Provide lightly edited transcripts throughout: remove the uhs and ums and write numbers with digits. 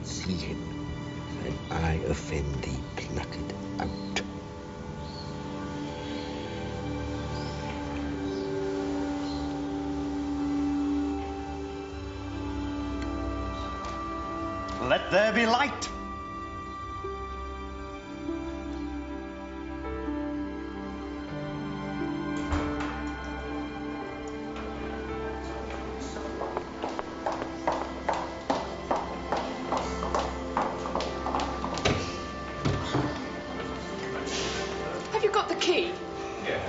see him. When I offend thee, pluck it out. Let there be light. Have you got the key? Yeah.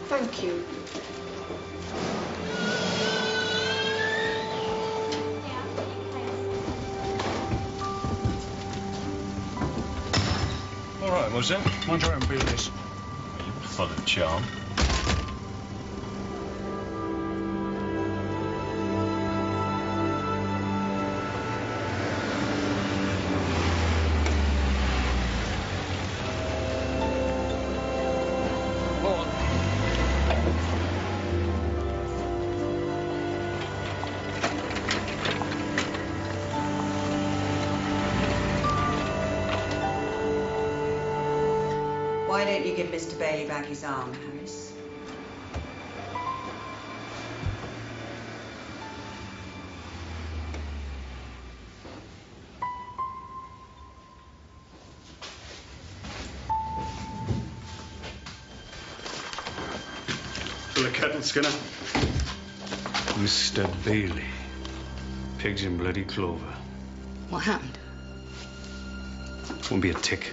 Thank you. All right, was it? Mind your own business. You were full of charm. Why don't you give Mr. Bailey back his arm, Harris? Fill a kettle, Skinner. Mr. Bailey. Pigs in bloody clover. What happened? Won't be a tick.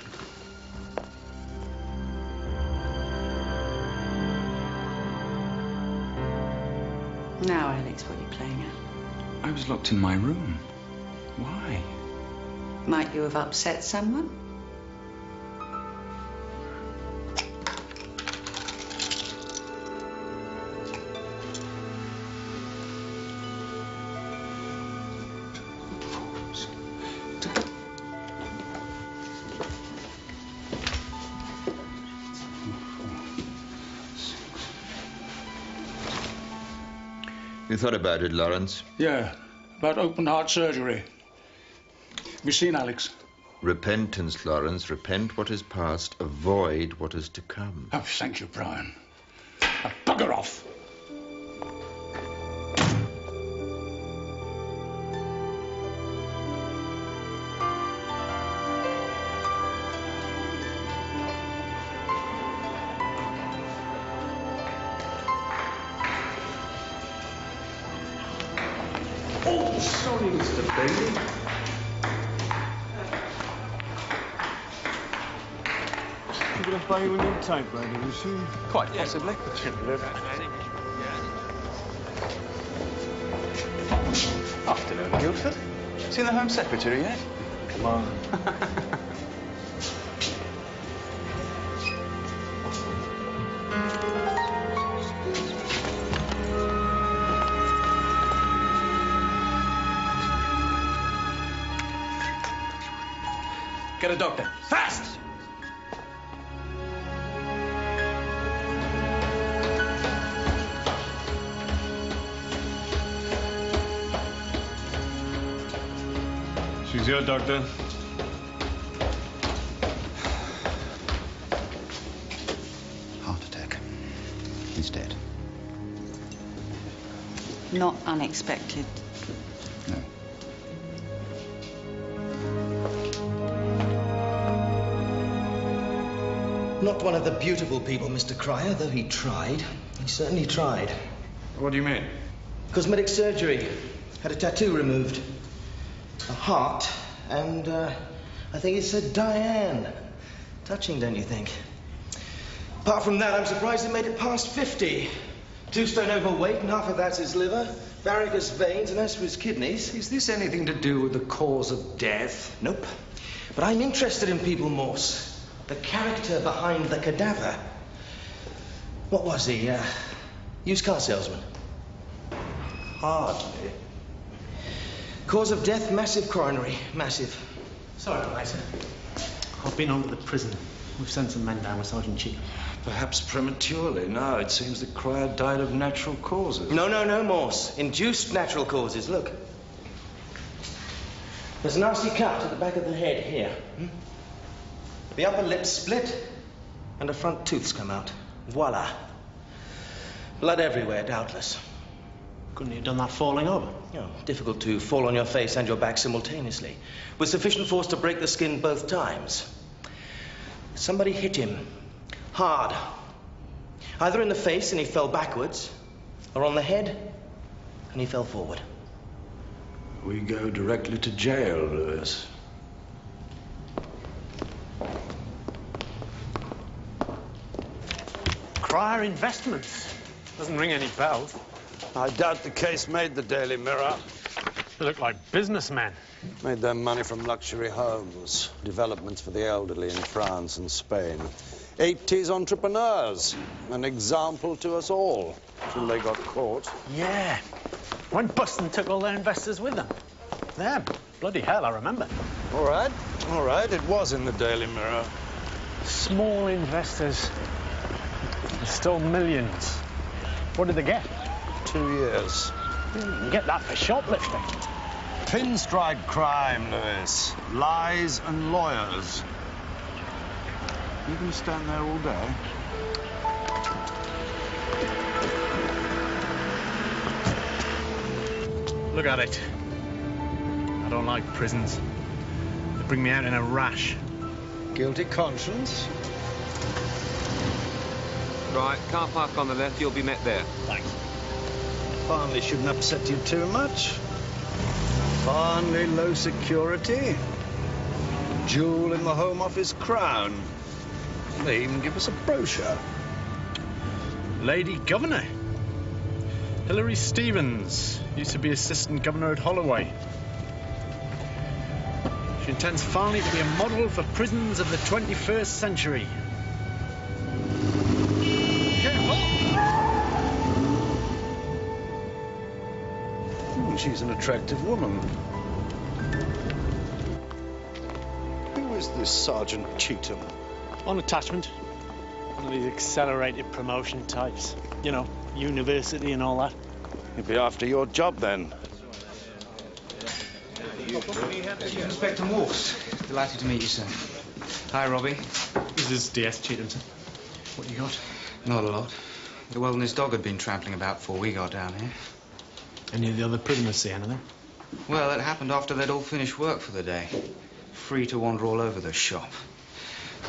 Now, Alex, what are you playing at? I was locked in my room. Why? Might you have upset someone? You thought about it, Lawrence? Yeah, about open heart surgery. Have you seen Alex? Repentance, Lawrence. Repent what is past, avoid what is to come. Oh, thank you, Brian. Now, bugger off. Oh, sorry, Mr. Bailey. I'm going to buy you a new typewriter, you see? Quite possibly. Afternoon, Guildford. Seen the Home Secretary yet? Come on. Get a doctor. Fast! She's your doctor. Heart attack. He's dead. Not unexpected. No. Not one of the beautiful people, Mr. Cryer, though he tried. He certainly tried. What do you mean? Cosmetic surgery. Had a tattoo removed. A heart, and I think it said Diane. Touching, don't you think? Apart from that, I'm surprised it made it past 50. 2 stone overweight, and half of that's his liver, varicose veins, and as for his kidneys... Is this anything to do with the cause of death? Nope. But I'm interested in people, Morse. The character behind the cadaver. What was he? Used car salesman? Hardly. Cause of death, massive coronary. Massive. Sorry, later. I've been on to the prison. We've sent some men down with Sergeant Cheek. Perhaps prematurely. No, it seems that Cryer died of natural causes. No, Morse. Induced natural causes. Look. There's a nasty cut at the back of the head here. The upper lip's split, and the front tooth's come out. Voila. Blood everywhere, doubtless. Couldn't you have done that falling over? Difficult to fall on your face and your back simultaneously, with sufficient force to break the skin both times. Somebody hit him. Hard. Either in the face and he fell backwards, or on the head and he fell forward. We go directly to jail, Lewis. Cryer Investments. Doesn't ring any bells. I doubt the case made the Daily Mirror. They look like businessmen. Made their money from luxury homes, developments for the elderly in France and Spain. 80s entrepreneurs, an example to us all, till they got caught. Yeah. Went bust and took all their investors with them. Them. Bloody hell, I remember. All right, it was in the Daily Mirror. Small investors. They stole millions. What did they get? 2 years. You can get that for shoplifting. Pinstripe crime, Lewis. Lies and lawyers. You can stand there all day. Look at it. I don't like prisons. They bring me out in a rash. Guilty conscience. Right, car park on the left, you'll be met there. Thanks. Farnley shouldn't upset you too much. Farnley low security. Jewel in the Home Office crown. They even give us a brochure. Lady Governor. Hilary Stevens. Used to be Assistant Governor at Holloway. She intends Farnley to be a model for prisons of the 21st century. She's an attractive woman. Who is this Sergeant Cheetham? On attachment. One of these accelerated promotion types. You know, university and all that. He'd be after your job then. Chief Inspector Morse. Delighted to meet you, sir. Hi, Robbie. This is DS Cheetham, sir. What you got? Not a lot. The wilderness dog had been trampling about before we got down here. Any of the other prisoners see anything? Well, it happened after they'd all finished work for the day. Free to wander all over the shop.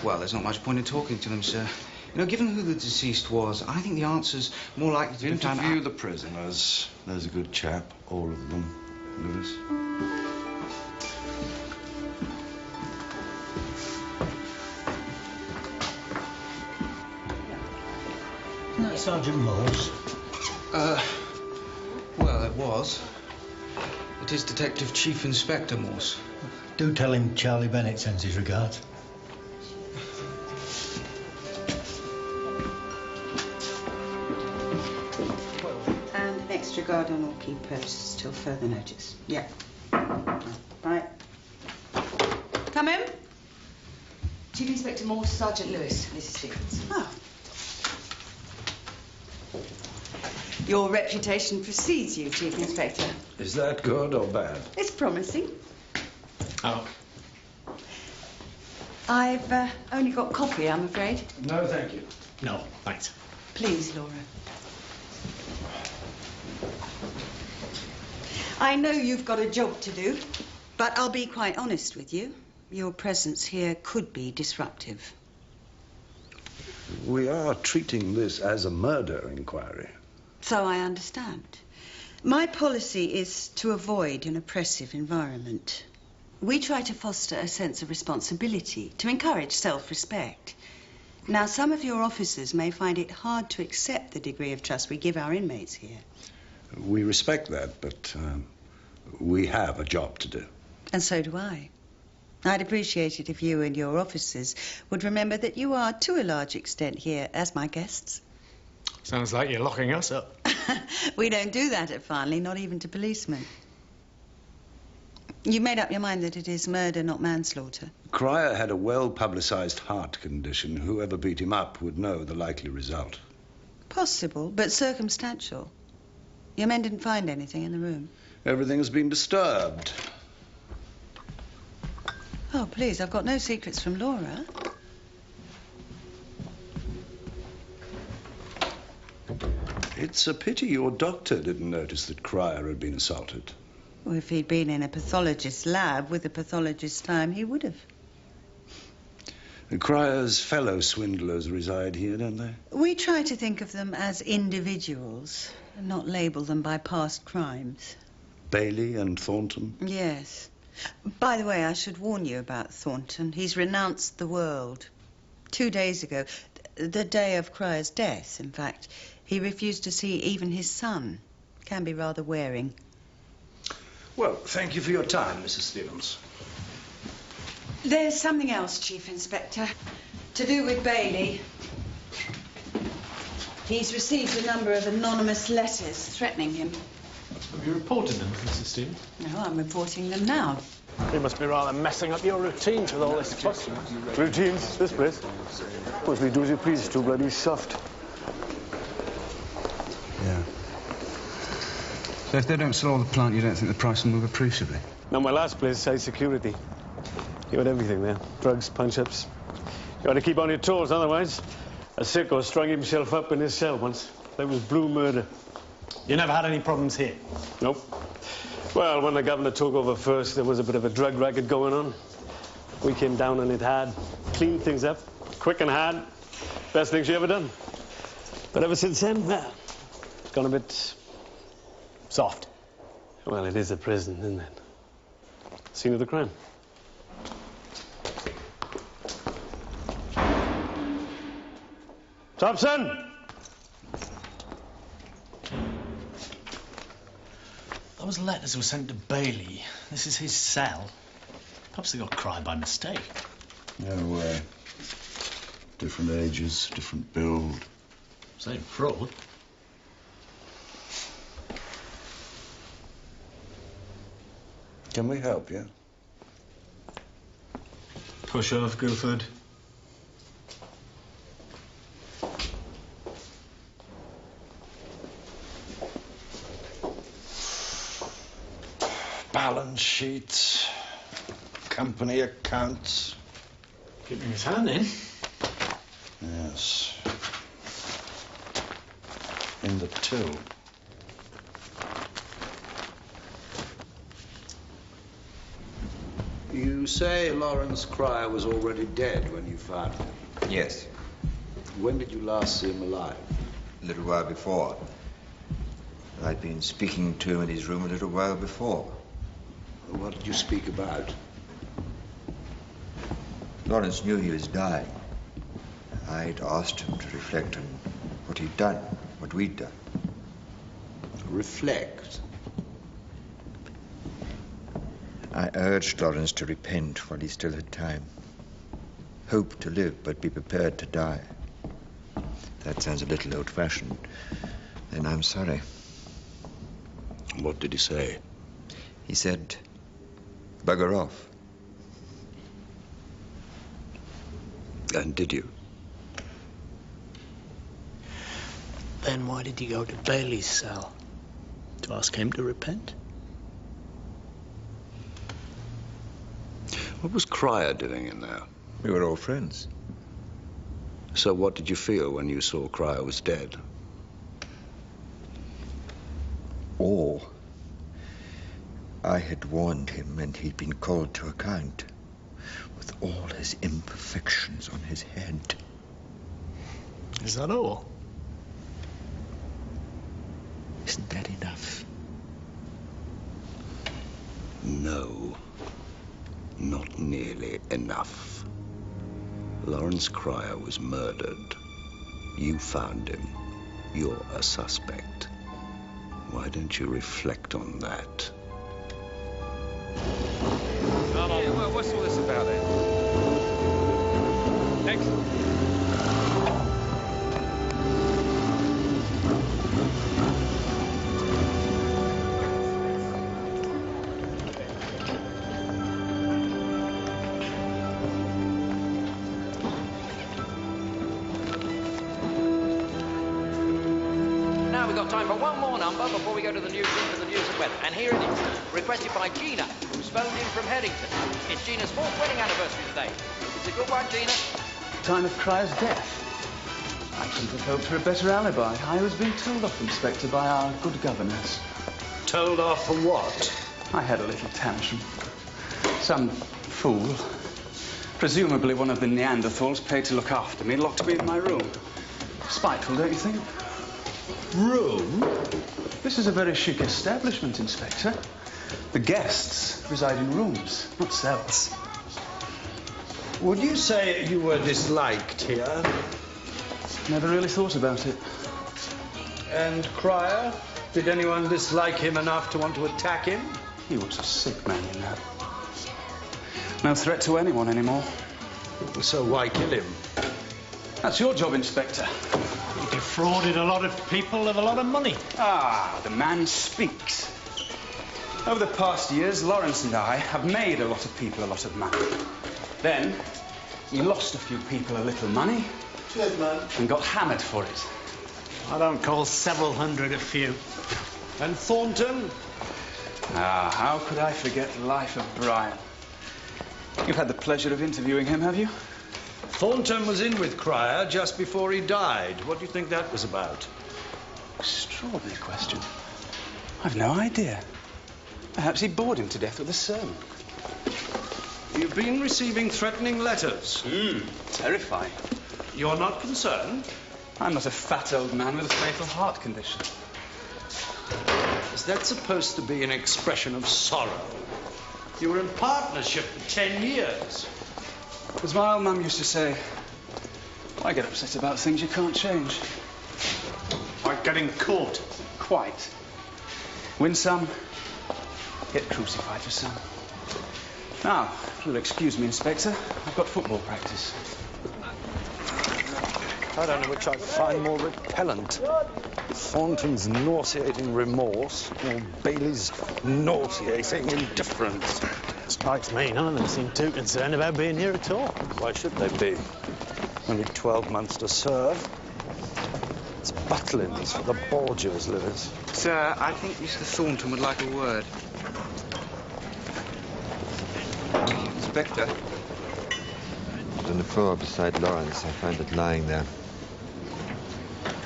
Well, there's not much point in talking to them, sir. You know, given who the deceased was, I think the answer's more likely to be found Interview the prisoners. There's a good chap, all of them, Lewis. Isn't that Sergeant Morse? Well, it was. It is Detective Chief Inspector Morse. Do tell him Charlie Bennett sends his regards. And an extra guard on all key purchases till further notice. Yeah. Right. Come in. Chief Inspector Morse, Sergeant Lewis, Mrs. Stevens. Oh. Your reputation precedes you, Chief Inspector. Is that good or bad? It's promising. Oh. I've only got coffee, I'm afraid. No, thank you. No, thanks. Please, Laura. I know you've got a job to do, but I'll be quite honest with you. Your presence here could be disruptive. We are treating this as a murder inquiry. So I understand. My policy is to avoid an oppressive environment. We try to foster a sense of responsibility, to encourage self-respect. Now, some of your officers may find it hard to accept the degree of trust we give our inmates here. We respect that, but we have a job to do. And so do I. I'd appreciate it if you and your officers would remember that you are, to a large extent, here as my guests. Sounds like you're locking us up. We don't do that at Farnley, not even to policemen. You've made up your mind that it is murder, not manslaughter. Cryer had a well-publicized heart condition. Whoever beat him up would know the likely result. Possible, but circumstantial. Your men didn't find anything in the room. Everything has been disturbed. Oh, please, I've got no secrets from Laura. It's a pity your doctor didn't notice that Cryer had been assaulted. Well, if he'd been in a pathologist's lab with a pathologist's time, he would have. Cryer's fellow swindlers reside here, don't they? We try to think of them as individuals and not label them by past crimes. Bailey and Thornton? Yes. By the way, I should warn you about Thornton. He's renounced the world. 2 days ago, the day of Cryer's death, in fact, he refused to see even his son. Can be rather wearing. Well, thank you for your time, Mrs. Stevens. There's something else, Chief Inspector, to do with Bailey. He's received a number of anonymous letters threatening him. Have you reported them, Mrs. Stevens? No, I'm reporting them now. You must be rather messing up your routines with all this fuss. Routines? This place? Suppose we do as you please, it's too bloody soft. Yeah. So if they don't sell all the plant, you don't think the price will move appreciably? Now, my last place, high security. You had everything there. Drugs, punch-ups. You got to keep on your toes, otherwise. A sicko strung himself up in his cell once. That was blue murder. You never had any problems here? Nope. Well, when the governor took over first, there was a bit of a drug racket going on. We came down on it hard, cleaned things up, quick and hard. Best thing she ever done. But ever since then, well, it's gone a bit soft. Well, it is a prison, isn't it? Scene of the crime. Thompson! Those letters were sent to Bailey. This is his cell. Perhaps they got Cryer by mistake. No way. Different ages, different build. Same fraud. Can we help you? Push off, Guilford. Balance sheets, company accounts. Keeping his hand in. Yes. In the till. You say Lawrence Cryer was already dead when you found him? Yes, When did you last see him alive? a little while before. I'd been speaking to him in his room a little while before. What did you speak about? Lawrence knew he was dying. I'd asked him to reflect on what he'd done, what we'd done. Reflect? I urged Lawrence to repent while he still had time. Hope to live, but be prepared to die. That sounds a little old-fashioned. Then I'm sorry. What did he say? He said, bugger off. And did you? Then why did you go to Bailey's cell? To ask him to repent? What was Cryer doing in there? We were all friends. So what did you feel when you saw Cryer was dead? Awe. I had warned him, and he'd been called to account, with all his imperfections on his head. Is that all? Isn't that enough? No, not nearly enough. Lawrence Cryer was murdered. You found him. You're a suspect. Why don't you reflect on that? Yeah, well, what's all this about then? Excellent. got time for one more number before we go to the news room for the news and weather. And here it is, requested by Gina, who's phoned in from Headington. It's Gina's 4th wedding anniversary today. It's a good one, Gina. Time of Cryer's death. I couldn't have hoped for a better alibi. I was being told off, Inspector, by our good governors. Told off for what? I had a little tantrum. Some fool, presumably one of the Neanderthals, paid to look after me, locked me in my room. Spiteful, don't you think? Room? This is a very chic establishment, Inspector. The guests reside in rooms, not cells. Would you say you were disliked here? Never really thought about it. And Cryer? Did anyone dislike him enough to want to attack him? He was a sick man, you know. No threat to anyone anymore. So why kill him? That's your job, Inspector. He defrauded a lot of people of a lot of money. Ah, the man speaks. Over the past years, Lawrence and I have made a lot of people a lot of money. Then, we lost a few people a little money. Good man. And got hammered for it. I don't call several hundred a few. And Thornton? Ah, how could I forget the life of Brian? You've had the pleasure of interviewing him, have you? Thornton was in with Cryer just before he died. What do you think that was about? Extraordinary question. I've no idea. Perhaps he bored him to death with a sermon. You've been receiving threatening letters. Terrifying. You're not concerned? I'm not a fat old man with a fatal heart condition. Is that supposed to be an expression of sorrow? You were in partnership for 10 years. As my old mum used to say, I get upset about things you can't change. Like getting caught. Quite. Win some, get crucified for some. Now, if you'll excuse me, Inspector, I've got football practice. I don't know which I find more repellent. Thornton's nauseating remorse or Bailey's nauseating indifference. Strikes me, none of them seem too concerned about being here at all. Why should they be? Only 12 months to serve. It's Butlins for the Borgias livers. Sir, I think Mr. Thornton would like a word. Inspector. On the floor beside Lawrence, I find it lying there.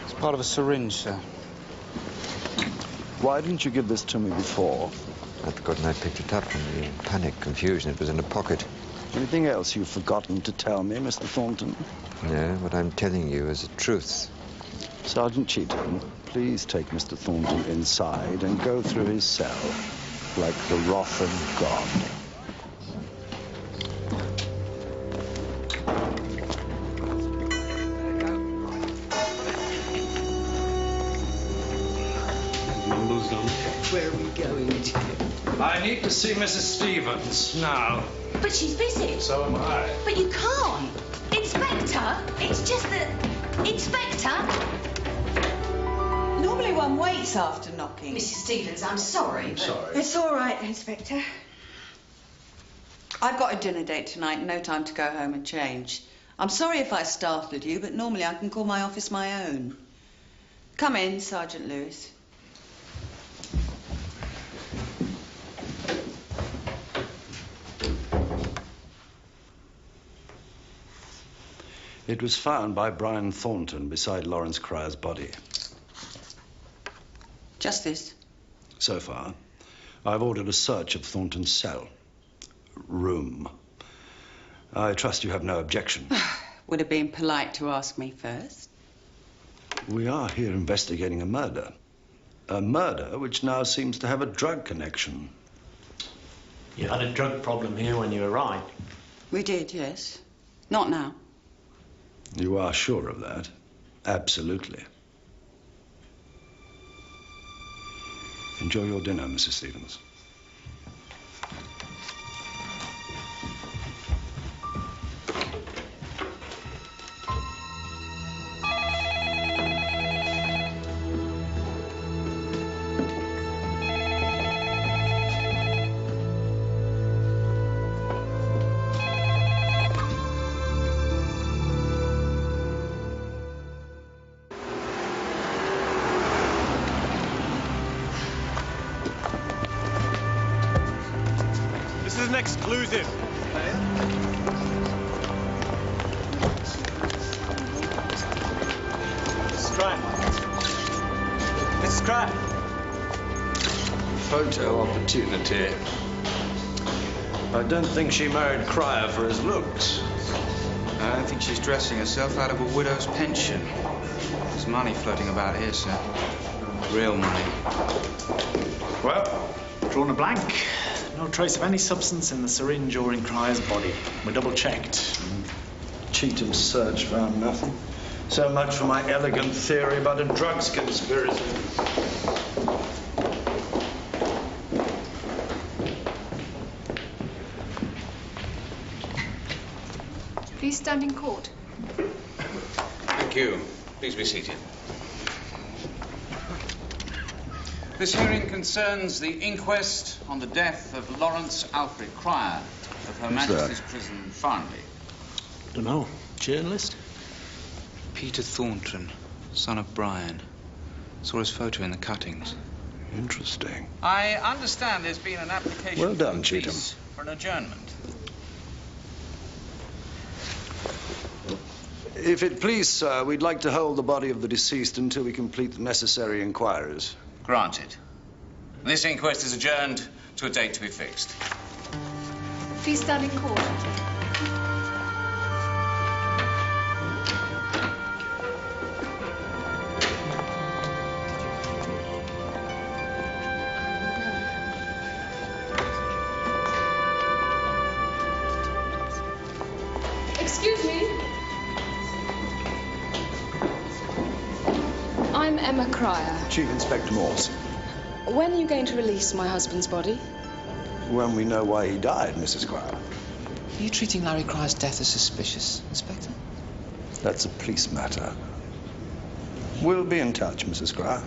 It's part of a syringe, sir. Why didn't you give this to me before? I'd forgotten I picked it up in the panic, confusion. It was in a pocket. Anything else you've forgotten to tell me, Mr. Thornton? No, what I'm telling you is the truth. Sergeant Cheetham, please take Mr. Thornton inside and go through his cell like the wrath of God. Where are we going to? I need to see Mrs. Stevens now. But she's busy. So am I. But you can't. Inspector, it's just that... Inspector? Normally one waits after knocking. Mrs. Stevens, I'm sorry, but... Sorry. It's all right, Inspector. I've got a dinner date tonight and no time to go home and change. I'm sorry if I startled you, but normally I can call my office my own. Come in, Sergeant Lewis. It was found by Brian Thornton beside Lawrence Cryer's body. Just this? So far, I've ordered a search of Thornton's cell. Room. I trust you have no objection. Would have been polite to ask me first. We are here investigating a murder. A murder which now seems to have a drug connection. You had a drug problem here when you arrived. We did, yes. Not now. You are sure of that? Absolutely. Enjoy your dinner, Mrs. Stevens. an exclusive. Mrs. Cryer. Photo opportunity. I don't think she married Cryer for his looks. I don't think she's dressing herself out of a widow's pension. There's money floating about here, sir. Real money. Well, drawn a blank. No trace of any substance in the syringe or in Cryer's body. We double-checked. Cheatham's search found nothing. So much for my elegant theory about a drugs conspiracy. Please stand in court. Thank you. Please be seated. This hearing concerns the inquest on the death of Lawrence Alfred Cryer of Her Majesty's Prison, Farnley. Don't know. Journalist? Peter Thornton, son of Brian. Saw his photo in the cuttings. Interesting. I understand there's been an application Well done, from the Cheatham. police for an adjournment. If it please, sir, we'd like to hold the body of the deceased until we complete the necessary inquiries. Granted. This inquest is adjourned to a date to be fixed. Please stand in court. Excuse me. I'm Emma Cryer. Chief Inspector Morse. When are you going to release my husband's body? When we know why he died, Mrs. Cryer. Are you treating Larry Cryer's death as suspicious, Inspector? That's a police matter. We'll be in touch, Mrs. Cryer.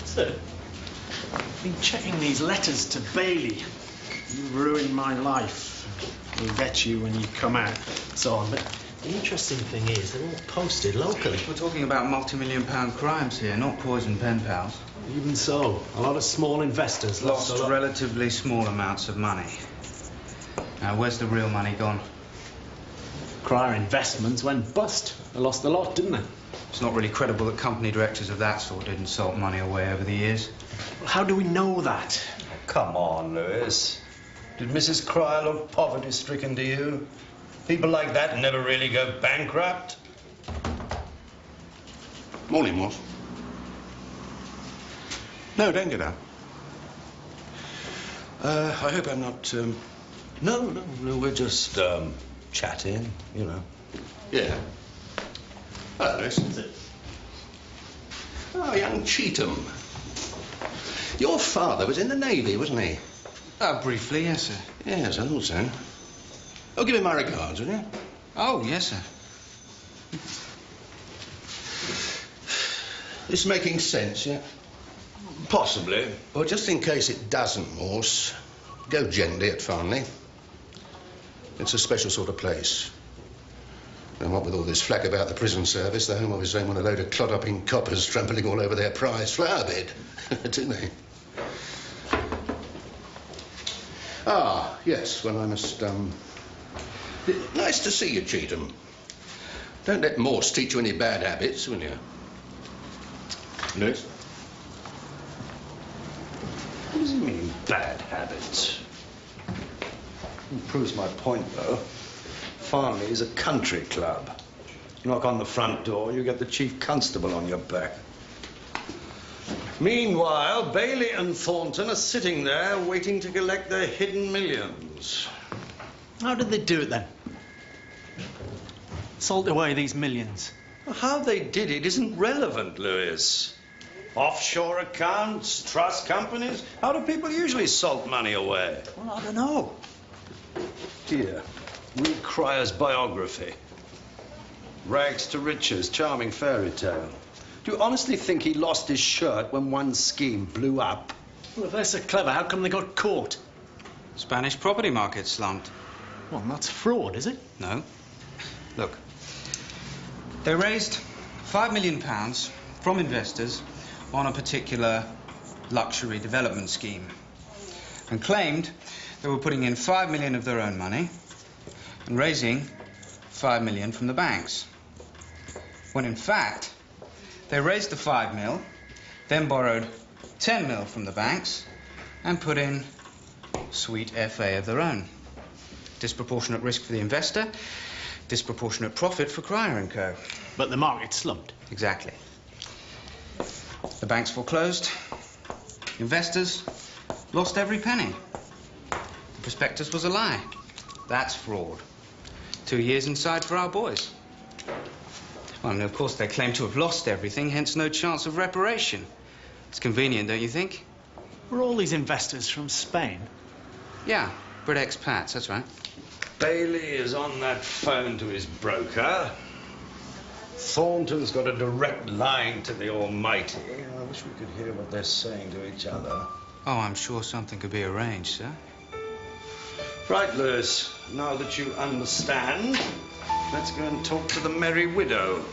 Sir, I've been checking these letters to Bailey. You ruined my life. We'll get you when you come out. So on, but the interesting thing is they're all posted locally. We're talking about multi-million-pound crimes here, not poison pen pals. Even so, a lot of small investors Lost relatively small amounts of money. Now, where's the real money gone? Cryer Investments went bust. They lost a lot, didn't they? It's not really credible that company directors of that sort didn't salt money away over the years. Well, how do we know that? Come on, Lewis. Did Mrs. Cryer look poverty-stricken to you? People like that never really go bankrupt. Morning, Morse. No, don't get up. I hope I'm not, No, we're just, chatting, you know. Yeah. Hello, Lewis. Oh, young Cheatham. Your father was in the Navy, wasn't he? Briefly, yes, sir. Yes, I thought so. Oh, give him my regards, will you? Oh, yes, sir. This making sense, yeah? Possibly. Well, just in case it doesn't, Morse, go gently at Farnley. It's a special sort of place. And what with all this flack about the prison service, the Home Office don't want a load of clod-upping coppers trampling all over their prize flower bed, do they? Ah, yes, well, I must, Nice to see you, Cheatham. Don't let Morse teach you any bad habits, will you? Lewis? What does he mean, bad habits? It proves my point, though. Farnley is a country club. You knock on the front door, you get the chief constable on your back. Meanwhile, Bailey and Thornton are sitting there waiting to collect their hidden millions. How did they do it, then? Salt away these millions. How they did it isn't relevant, Lewis. Offshore accounts, trust companies. How do people usually salt money away? Well, I don't know. Here, read Cryer's biography. Rags to riches, charming fairy tale. Do you honestly think he lost his shirt when one scheme blew up? Well, if they're so clever, how come they got caught? Spanish property market slumped. Well, that's fraud, is it? No. Look, they raised £5 million from investors on a particular luxury development scheme and claimed they were putting in $5 million of their own money and raising $5 million from the banks. When in fact, they raised the $5 million, then borrowed $10 million from the banks and put in sweet FA of their own. Disproportionate risk for the investor, disproportionate profit for Cryer & Co. But the market slumped. Exactly. The banks foreclosed. Investors lost every penny. The prospectus was a lie. That's fraud. 2 years inside for our boys. Well, and of course, they claim to have lost everything, hence no chance of reparation. It's convenient, don't you think? Were all these investors from Spain? Yeah, Brit expats, that's right. Bailey is on that phone to his broker. Thornton's got a direct line to the Almighty. I wish we could hear what they're saying to each other. Oh, I'm sure something could be arranged, sir. Right, Lewis. Now that you understand, let's go and talk to the Merry Widow.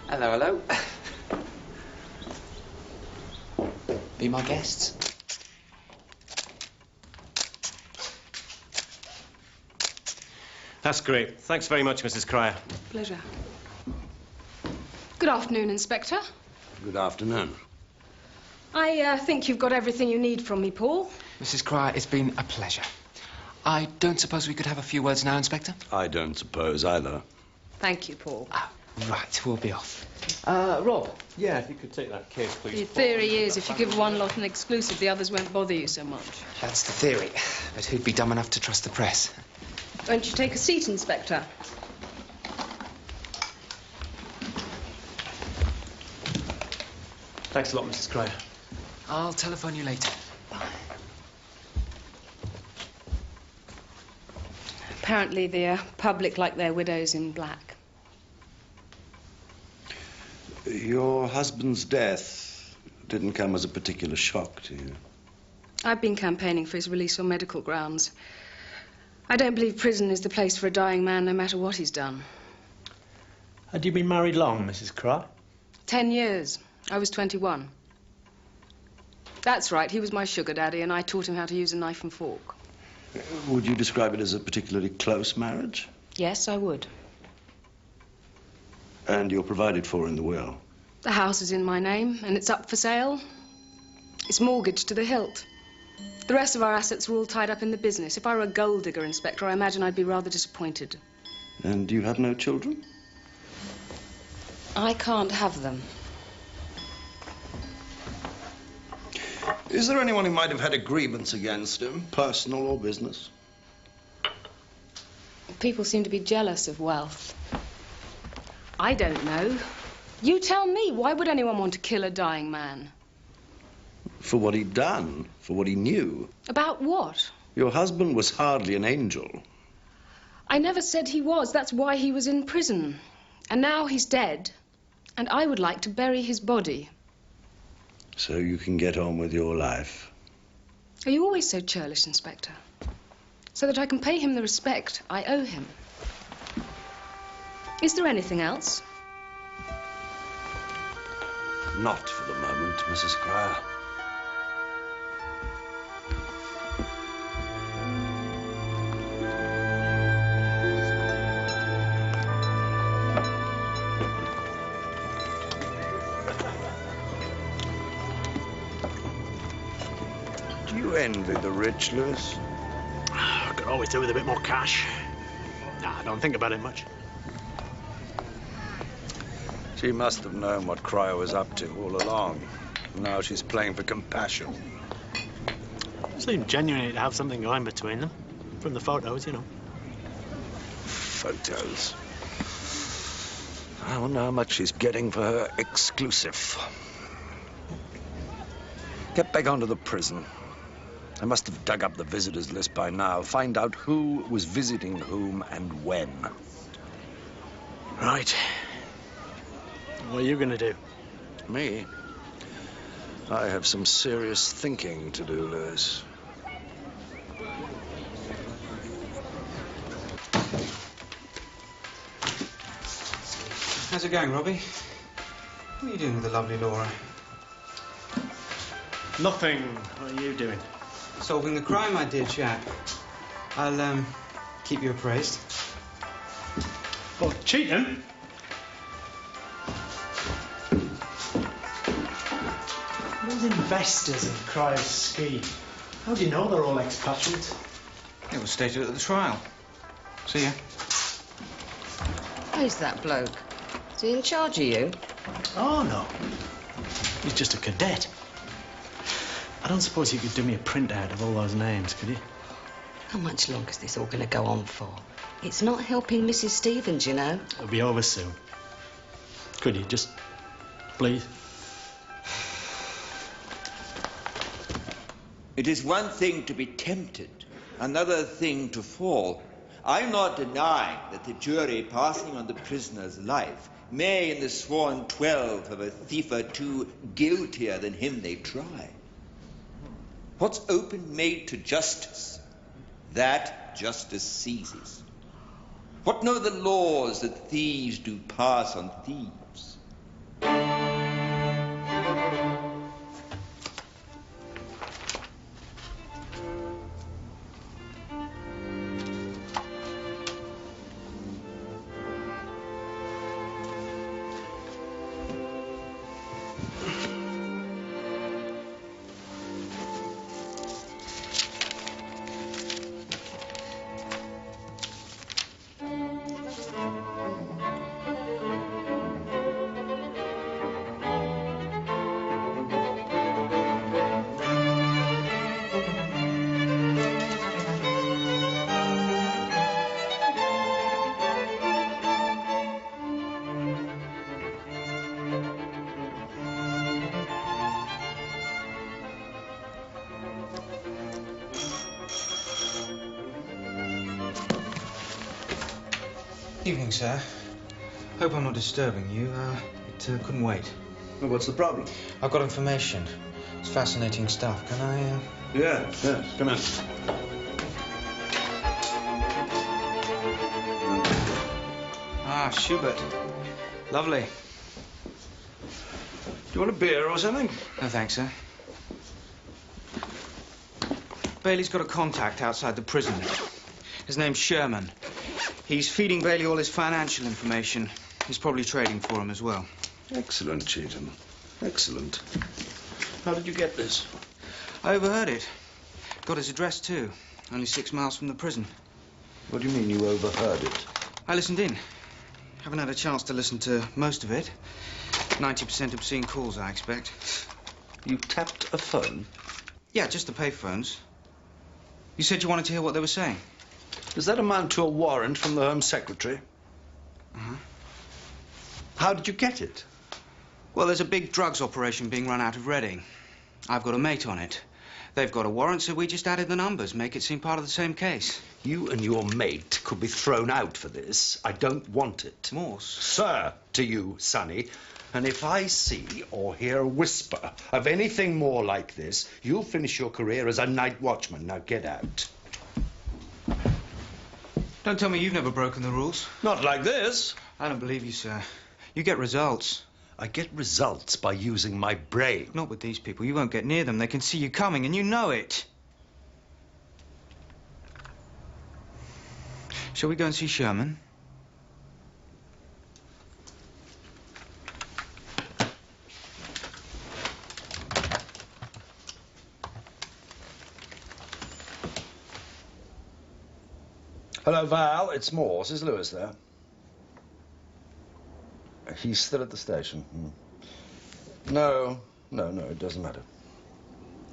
Hello, hello. Be my guests. That's great. Thanks very much, Mrs. Cryer. Pleasure. Good afternoon, Inspector. Good afternoon. I think you've got everything you need from me, Paul. Mrs. Cryer, it's been a pleasure. I don't suppose we could have a few words now, Inspector? I don't suppose either. Thank you, Paul. Right, we'll be off. Rob. Yeah, if you could take that case, please. The theory is if you give one lot an exclusive, the others won't bother you so much. That's the theory. But who'd be dumb enough to trust the press? Won't you take a seat, Inspector? Thanks a lot, Mrs. Cryer. I'll telephone you later. Bye. Apparently the public like their widows in black. Your husband's death didn't come as a particular shock to you. I've been campaigning for his release on medical grounds. I don't believe prison is the place for a dying man, no matter what he's done. Had you been married long, Mrs. Cryer? 10 years. I was 21. That's right, he was my sugar daddy, and I taught him how to use a knife and fork. Would you describe it as a particularly close marriage? Yes, I would. And you're provided for in the will? The house is in my name, and it's up for sale. It's mortgaged to the hilt. The rest of our assets are all tied up in the business. If I were a gold digger, Inspector, I imagine I'd be rather disappointed. And you have no children? I can't have them. Is there anyone who might have had a grievance against him, personal or business? People seem to be jealous of wealth. I don't know. You tell me, why would anyone want to kill a dying man? For what he'd done, for what he knew. About what? Your husband was hardly an angel. I never said he was. That's why he was in prison. And now he's dead. And I would like to bury his body. So you can get on with your life. Are you always so churlish, Inspector? So that I can pay him the respect I owe him. Is there anything else? Not for the moment, Mrs. Cryer. Do you envy the rich, Lewis? I could always do with a bit more cash. Nah, I don't think about it much. She must have known what Cryer was up to all along. Now she's playing for compassion. It seemed genuinely to have something going between them. From the photos, you know. Photos. I wonder how much she's getting for her exclusive. Get back onto the prison. I must have dug up the visitors list by now. Find out who was visiting whom and when. Right. What are you going to do? Me? I have some serious thinking to do, Lewis. How's it going, Robbie? What are you doing with the lovely Laura? Nothing. What are you doing? Solving the crime, my dear chap. I'll, keep you appraised. What, cheating? Those investors in Cryo Ski, how do you know they're all expatriates? It was stated at the trial. See ya. Who's that bloke? Is he in charge of you? Oh, no. He's just a cadet. I don't suppose you could do me a printout of all those names, could you? How much longer is this all going to go on for? It's not helping Mrs. Stevens, you know. It'll be over soon. Could you just, please? It is one thing to be tempted, another thing to fall. I'm not denying that the jury passing on the prisoner's life may in the sworn 12 have a thief or two guiltier than him they try. What's open made to justice, that justice seizes. What know the laws that thieves do pass on thieves? Evening, sir. Hope I'm not disturbing you. It couldn't wait. Well, what's the problem? I've got information. It's fascinating stuff. Can I, Yeah, come in. Ah, Schubert. Lovely. Do you want a beer or something? No, thanks, sir. Bailey's got a contact outside the prison. His name's Sherman. He's feeding Bailey all his financial information. He's probably trading for him as well. Excellent, Cheatham. Excellent. How did you get this? I overheard it. Got his address, too. Only 6 miles from the prison. What do you mean you overheard it? I listened in. Haven't had a chance to listen to most of it. 90% obscene calls, I expect. You tapped a phone? Yeah, just the payphones. You said you wanted to hear what they were saying. Does that amount to a warrant from the Home Secretary? Uh-huh. How did you get it? Well, there's a big drugs operation being run out of Reading. I've got a mate on it. They've got a warrant, so we just added the numbers, make it seem part of the same case. You and your mate could be thrown out for this. I don't want it. Morse. Sir, to you, Sonny. And if I see or hear a whisper of anything more like this, you'll finish your career as a night watchman. Now get out. Don't tell me you've never broken the rules. Not like this. I don't believe you, sir. You get results. I get results by using my brain. Not with these people. You won't get near them. They can see you coming, and you know it. Shall we go and see Sherman? Hello, Val. It's Morse. Is Lewis there? He's still at the station. No, it doesn't matter.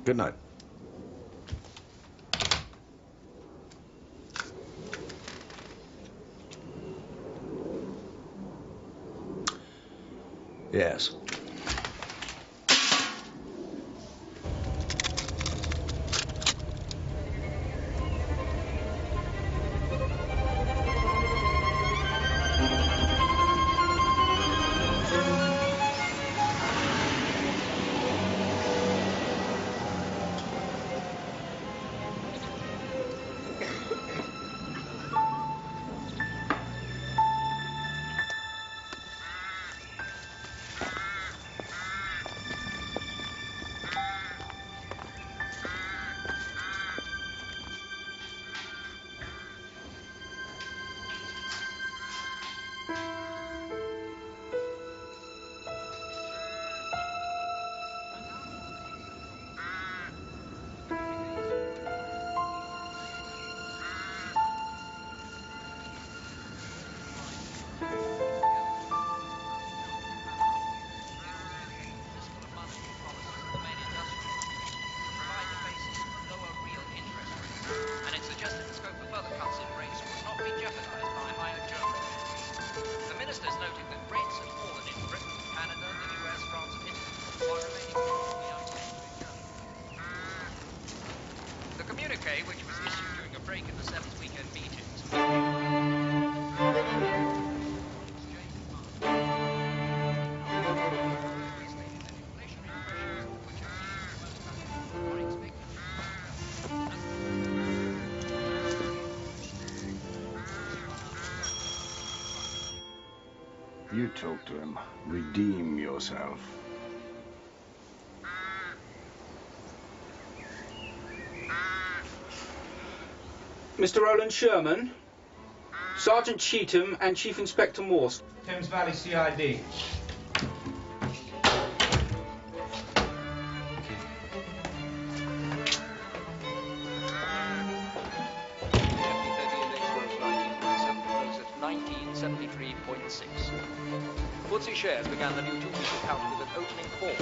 Good night. Yes. Which was issued during a break in the 7th weekend meetings. You talk to him. Redeem yourself. Mr. Roland Sherman, Sergeant Cheetham and Chief Inspector Morse. Thames Valley CID. FTSE shares began the new 2-week account with an opening fall,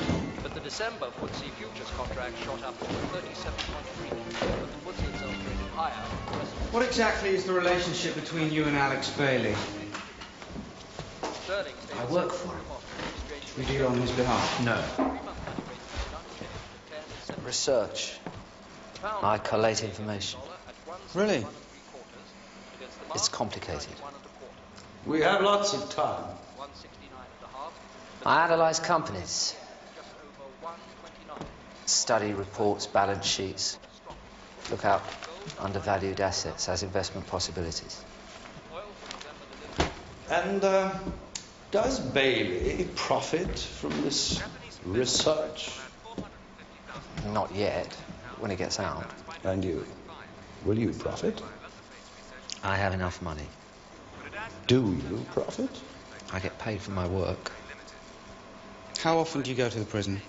but the December FTSE futures contract shot up to 37.3, but the FTSE itself traded higher. What exactly is the relationship between you and Alex Bailey? I work for him. You deal on his behalf? No. Research. I collate information. Really? It's complicated. We have lots of time. I analyze companies. Study reports, balance sheets. Look out undervalued assets as investment possibilities. And does Bailey profit from this research? Not yet. When it gets out. And you? Will you profit? I have enough money. Do you profit? I get paid for my work. How often do you go to the prison?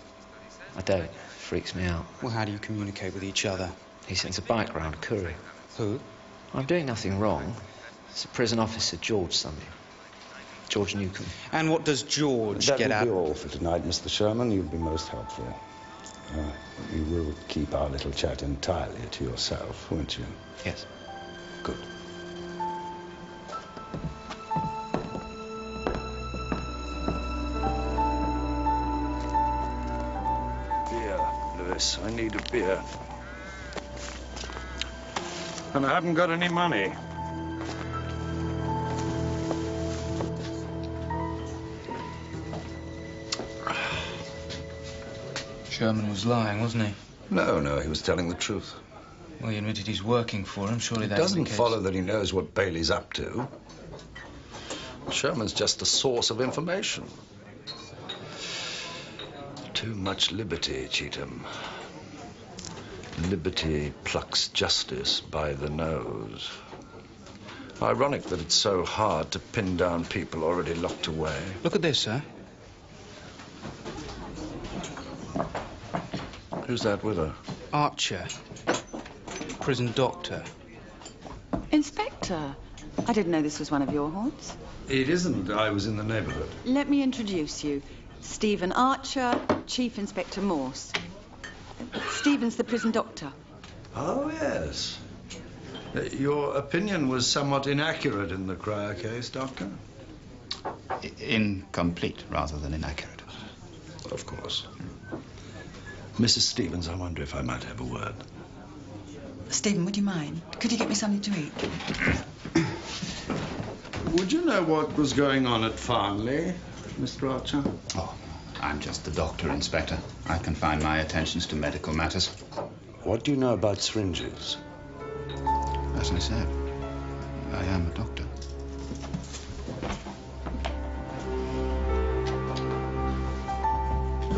I don't. It freaks me out. Well, how do you communicate with each other? He sends a bike round, a courier. Who? I'm doing nothing wrong. It's a prison officer, George something. George Newcomb. And what does George get out? That will be all for tonight, Mr. Sherman. You've been most helpful. You will keep our little chat entirely to yourself, won't you? Yes. Good. I need a beer. And I haven't got any money. Sherman was lying, wasn't he? No, he was telling the truth. Well, he admitted he's working for him. Surely that doesn't follow that he knows what Bailey's up to. Sherman's just a source of information. Too much liberty, Cheetham. Liberty plucks justice by the nose. Ironic that it's so hard to pin down people already locked away. Look at this, sir. Who's that with her? Archer. Prison doctor. Inspector, I didn't know this was one of your haunts. It isn't. I was in the neighborhood. Let me introduce you. Stephen Archer, Chief Inspector Morse. Stephen's the prison doctor. Oh, yes. Your opinion was somewhat inaccurate in the Cryer case, Doctor. Incomplete rather than inaccurate. Of course. Mrs. Stevens, I wonder if I might have a word. Stephen, would you mind? Could you get me something to eat? Would you know what was going on at Farnley, Mr. Archer? Oh, I'm just the doctor, Inspector. I confine my attentions to medical matters. What do you know about syringes? As I said, I am a doctor.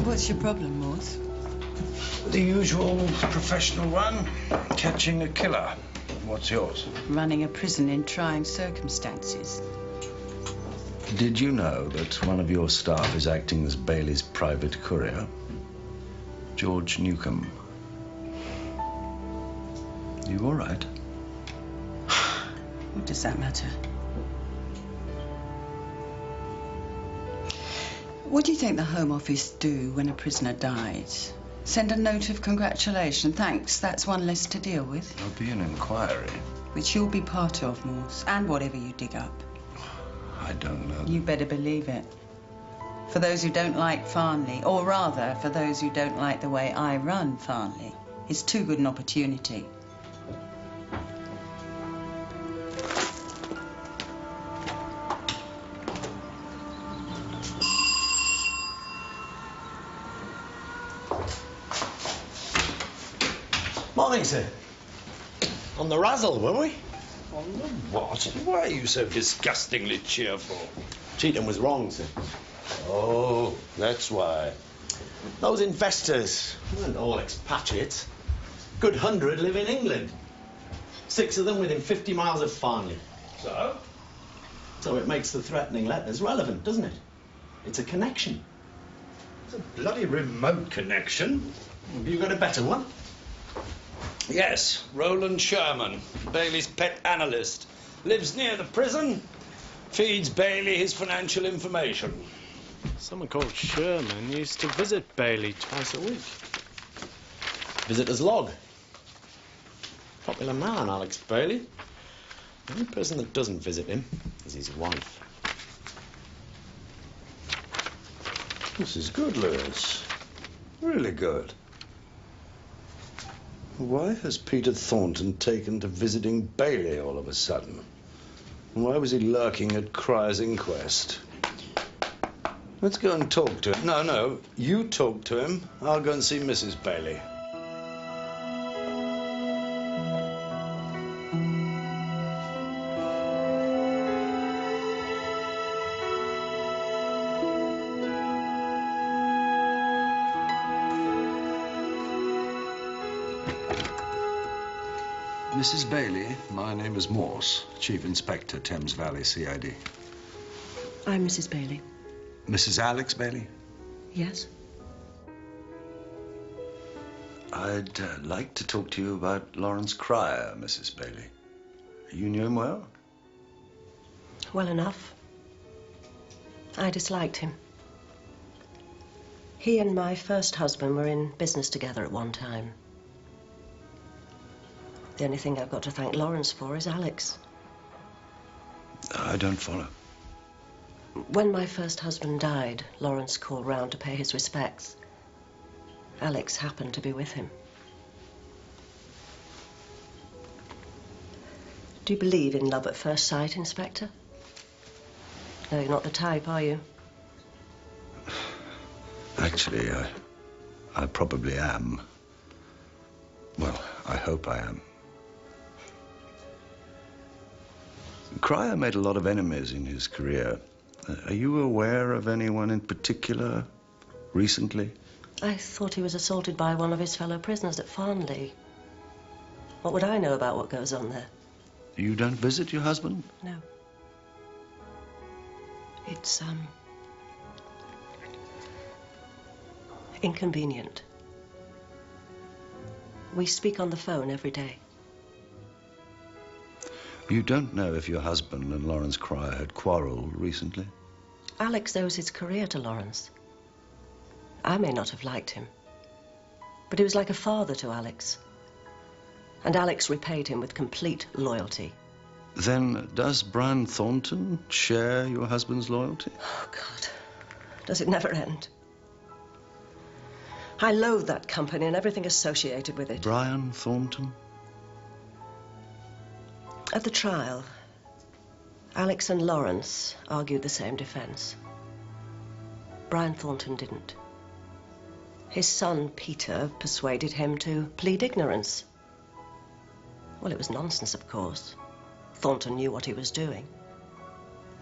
What's your problem, Morse? The usual professional one, catching a killer. What's yours? Running a prison in trying circumstances. Did you know that one of your staff is acting as Bailey's private courier? George Newcomb. You all right? What does that matter? What do you think the Home Office do when a prisoner dies? Send a note of congratulation. Thanks, that's one less to deal with. There'll be an inquiry. Which you'll be part of, Morse, and whatever you dig up. I don't know. You better believe it. For those who don't like Farnley, or rather, for those who don't like the way I run Farnley, it's too good an opportunity. Morning, sir. On the razzle, were we? On the what? Why are you so disgustingly cheerful? Cheatham was wrong, sir. Oh, that's why. Those investors weren't all expatriates. Good 100 live in England. 6 of them within 50 miles of Farnley. So? So it makes the threatening letters relevant, doesn't it? It's a connection. It's a bloody remote connection. Have you got a better one? Yes, Roland Sherman, Bailey's pet analyst. Lives near the prison, feeds Bailey his financial information. Someone called Sherman used to visit Bailey twice a week. Visitor's log. Popular man, Alex Bailey. The only person that doesn't visit him is his wife. This is good, Lewis. Really good. Why has Peter Thornton taken to visiting Bailey all of a sudden? And why was he lurking at Cryer's inquest? Let's go and talk to him. No, you talk to him. I'll go and see Mrs. Bailey. Mrs. Bailey, my name is Morse, Chief Inspector, Thames Valley CID. I'm Mrs. Bailey. Mrs. Alex Bailey? Yes? I'd like to talk to you about Lawrence Cryer, Mrs. Bailey. You knew him well? Well enough. I disliked him. He and my first husband were in business together at one time. The only thing I've got to thank Lawrence for is Alex. I don't follow. When my first husband died, Lawrence called round to pay his respects. Alex happened to be with him. Do you believe in love at first sight, Inspector? No, you're not the type, are you? Actually, I probably am. Well, I hope I am. Cryer made a lot of enemies in his career. Are you aware of anyone in particular recently? I thought he was assaulted by one of his fellow prisoners at Farnley. What would I know about what goes on there? You don't visit your husband? No. It's, inconvenient. We speak on the phone every day. You don't know if your husband and Lawrence Cryer had quarreled recently? Alex owes his career to Lawrence. I may not have liked him, but he was like a father to Alex. And Alex repaid him with complete loyalty. Then does Brian Thornton share your husband's loyalty? Oh, God. Does it never end? I loathe that company and everything associated with it. Brian Thornton? At the trial, Alex and Lawrence argued the same defense. Brian Thornton didn't. His son, Peter, persuaded him to plead ignorance. Well, it was nonsense, of course. Thornton knew what he was doing,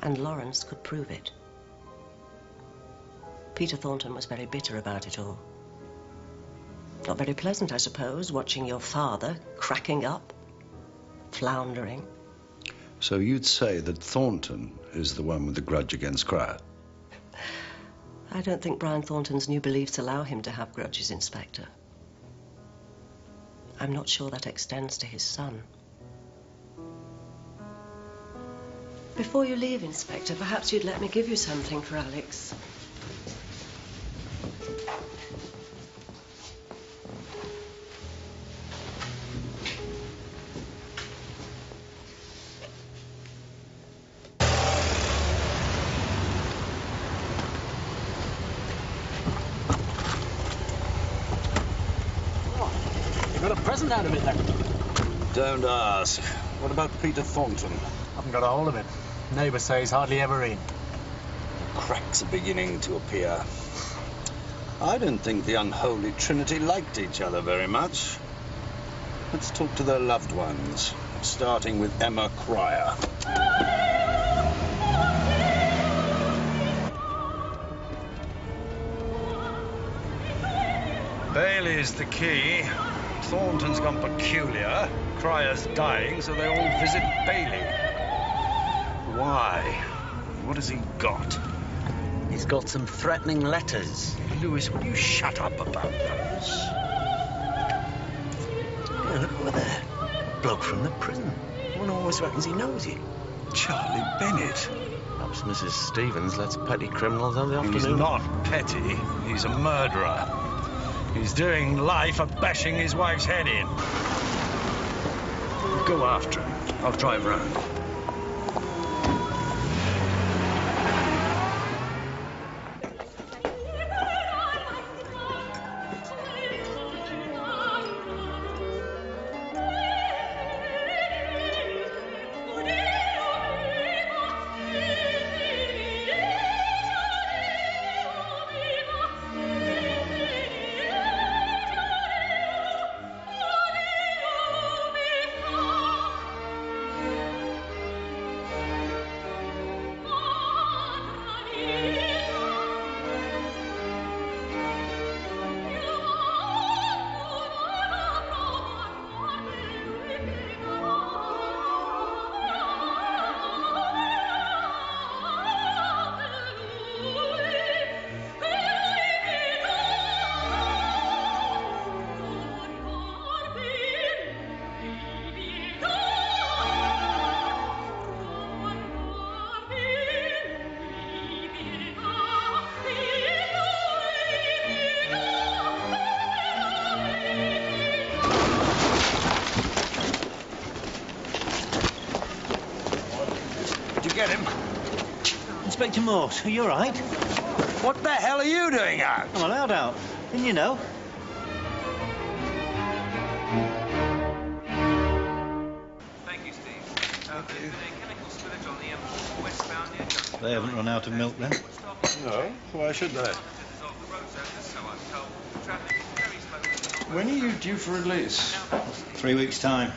and Lawrence could prove it. Peter Thornton was very bitter about it all. Not very pleasant, I suppose, watching your father cracking up, floundering. So you'd say that Thornton is the one with the grudge against Cryer? I don't think Brian Thornton's new beliefs allow him to have grudges, Inspector. I'm not sure that extends to his son. Before you leave, Inspector, perhaps you'd let me give you something for Alex. Got a present out of it, then? Don't ask. What about Peter Thornton? Haven't got a hold of him. Neighbours say he's hardly ever in. Cracks are beginning to appear. I don't think the unholy trinity liked each other very much. Let's talk to their loved ones, starting with Emma Cryer. Bailey's the key. Thornton's gone peculiar. Cryer's dying, so they all visit Bailey. Why? What has he got? He's got some threatening letters. Lewis, will you shut up about those? Yeah, look over there. Bloke from the prison. One always reckons he knows you. Charlie Bennett. Perhaps Mrs. Stevens lets petty criminals have the afternoon. He's not petty. He's a murderer. He's doing life of bashing his wife's head in. Go after him. I'll drive round. Inspector Morse, are you all right? What the hell are you doing out? I'm allowed out. Didn't you know? Thank you, Steve. There's been a chemical spillage on the westbound near Junction. They haven't run out of milk then? No. Why should they? When are you due for release? 3 weeks' time.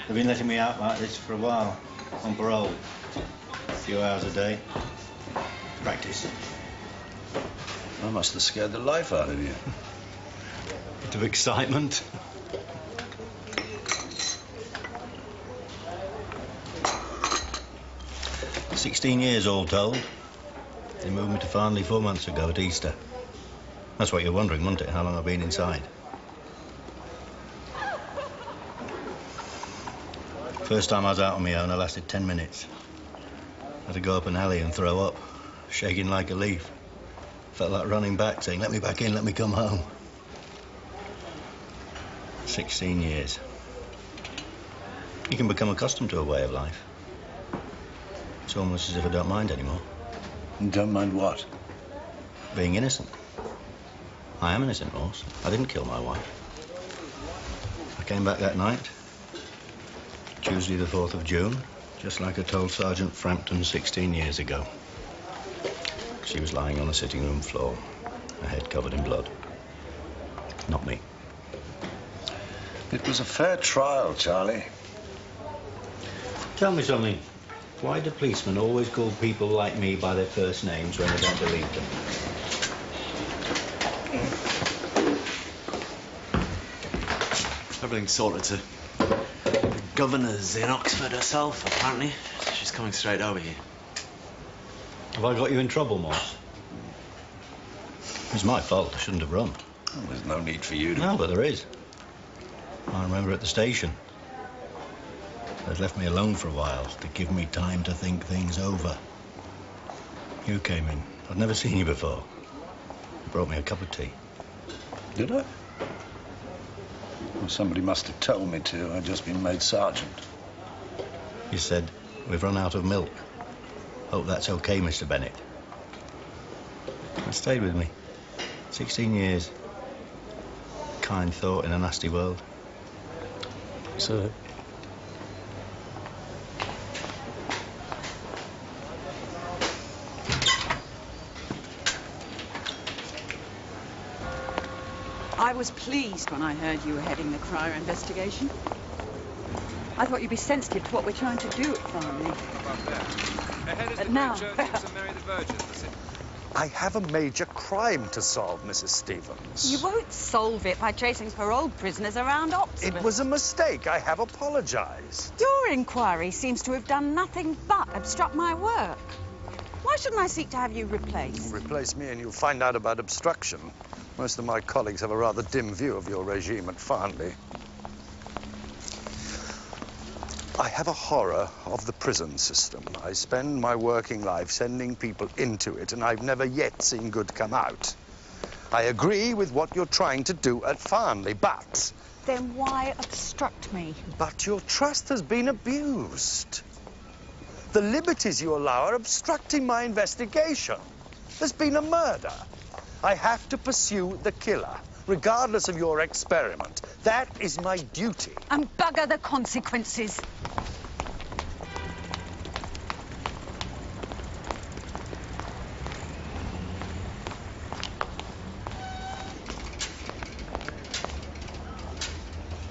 They've been letting me out like this for a while, on parole. A few hours a day. Practice. I must have scared the life out of you. Bit of excitement. "16 years all told. They moved me to Farnley 4 months ago at Easter. That's what you're wondering, wasn't it? How long I've been inside. First time I was out on my own, I lasted 10 minutes. Had to go up an alley and throw up, shaking like a leaf. Felt like running back, saying, "Let me back in, let me come home." 16 years. You can become accustomed to a way of life. It's almost as if I don't mind anymore. You don't mind what? Being innocent. I am innocent, Morse. I didn't kill my wife. I came back that night, Tuesday the 4th of June, just like I told Sergeant Frampton 16 years ago. She was lying on the sitting room floor, her head covered in blood. Not me. It was a fair trial, Charlie. Tell me something. Why do policemen always call people like me by their first names when they don't believe them? Everything's sorted to... The governor's in Oxford herself, apparently. She's coming straight over here. Have I got you in trouble, Morse? It's my fault. I shouldn't have run. Well, there's no need for you to... No, but there is. I remember at the station. They'd left me alone for a while to give me time to think things over. You came in. I'd never seen you before. You brought me a cup of tea. Did I? Well, somebody must have told me to. I'd just been made sergeant. You said, we've run out of milk. Hope that's okay, Mr. Bennett. That stayed with me. 16 years. Kind thought in a nasty world. So... I was pleased when I heard you were heading the Cryer investigation. I thought you'd be sensitive to what we're trying to do at Farnley. But now... I have a major crime to solve, Mrs. Stevens. You won't solve it by chasing paroled prisoners around Oxford. It was a mistake. I have apologized. Your inquiry seems to have done nothing but obstruct my work. Why shouldn't I seek to have you replaced? Replace me and you'll find out about obstruction. Most of my colleagues have a rather dim view of your regime at Farnley. I have a horror of the prison system. I spend my working life sending people into it, and I've never yet seen good come out. I agree with what you're trying to do at Farnley, but... Then why obstruct me? But your trust has been abused. The liberties you allow are obstructing my investigation. There's been a murder. I have to pursue the killer, regardless of your experiment. That is my duty. And bugger the consequences.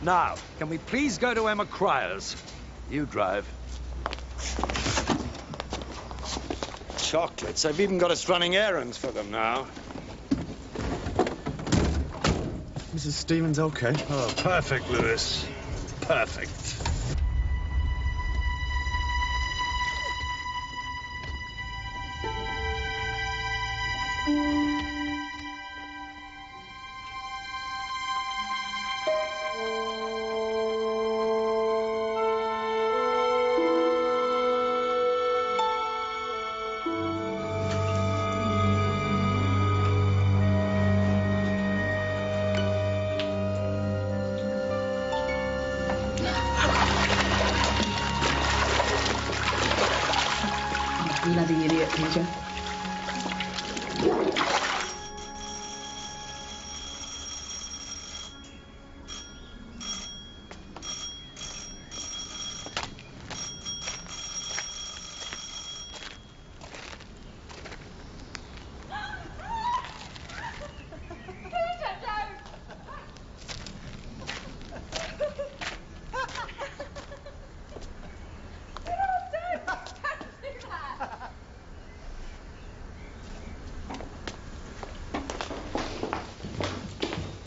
Now, can we please go to Emma Cryer's? You drive. Chocolates. I've even got us running errands for them now. Mrs. Stevens okay? Oh, perfect, Lewis. Perfect. Bloody idiot, Peter.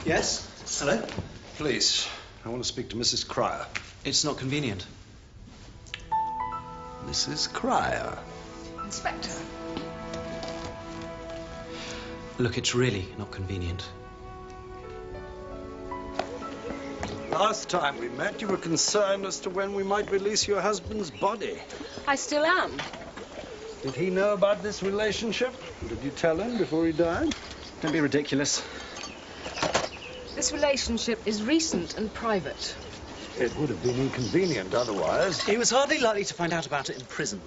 Yes? Hello? Please, I want to speak to Mrs. Cryer. It's not convenient. Mrs. Cryer. Inspector. Look, it's really not convenient. Last time we met, you were concerned as to when we might release your husband's body. I still am. Did he know about this relationship? Did you tell him before he died? Don't be ridiculous. This relationship is recent and private. It would have been inconvenient otherwise. He was hardly likely to find out about it in prison.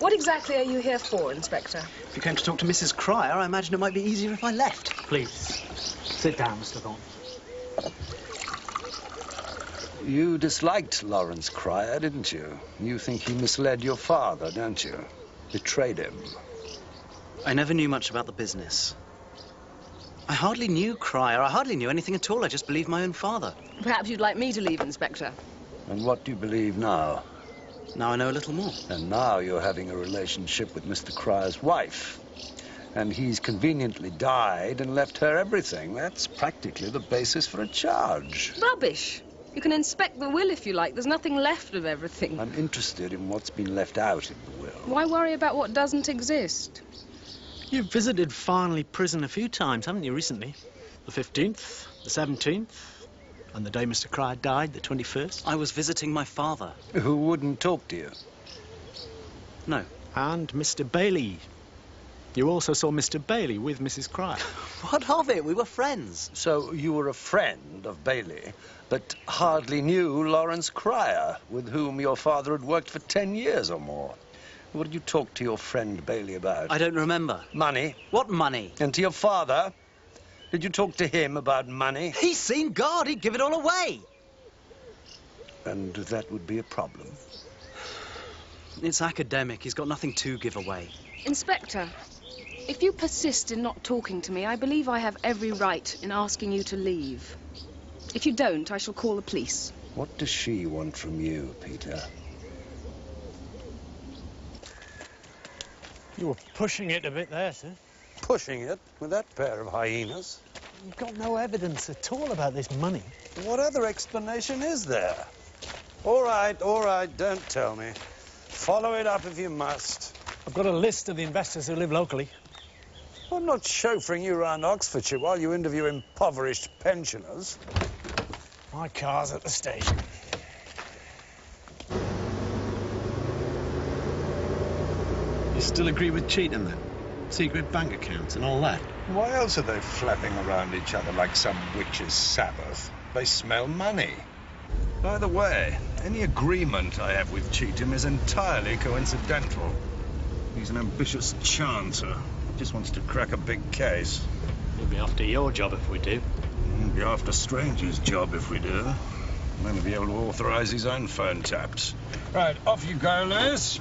What exactly are you here for, Inspector? If you came to talk to Mrs. Cryer, I imagine it might be easier if I left. Please, sit down, Mr. Thornton. You disliked Lawrence Cryer, didn't you? You think he misled your father, don't you? Betrayed him. I never knew much about the business. I hardly knew Cryer. I hardly knew anything at all. I just believed my own father. Perhaps you'd like me to leave, Inspector. And what do you believe now? Now I know a little more. And now you're having a relationship with Mr. Cryer's wife. And he's conveniently died and left her everything. That's practically the basis for a charge. Rubbish. You can inspect the will if you like. There's nothing left of everything. I'm interested in what's been left out in the will. Why worry about what doesn't exist? You've visited Farnley Prison a few times, haven't you, recently? The 15th, the 17th, and the day Mr. Cryer died, the 21st. I was visiting my father. Who wouldn't talk to you? No. And Mr. Bailey. You also saw Mr. Bailey with Mrs. Cryer. What of it? We were friends. So you were a friend of Bailey, but hardly knew Lawrence Cryer, with whom your father had worked for 10 years or more. What did you talk to your friend Bailey about? I don't remember. Money. What money? And to your father? Did you talk to him about money? He's seen God. He'd give it all away. And that would be a problem. It's academic. He's got nothing to give away. Inspector, if you persist in not talking to me, I believe I have every right in asking you to leave. If you don't, I shall call the police. What does she want from you, Peter? You were pushing it a bit there, sir. Pushing it with that pair of hyenas? You've got no evidence at all about this money. What other explanation is there? All right, don't tell me. Follow it up if you must. I've got a list of the investors who live locally. I'm not chauffeuring you around Oxfordshire while you interview impoverished pensioners. My car's at the station. You still agree with Cheetham, then? Secret bank accounts and all that? Why else are they flapping around each other like some witch's Sabbath? They smell money. By the way, any agreement I have with Cheetham is entirely coincidental. He's an ambitious chancer. Just wants to crack a big case. He'll be after your job if we do. He'll be after Strange's job if we do. Then he'll be able to authorize his own phone taps. Right, off you go, Lewis.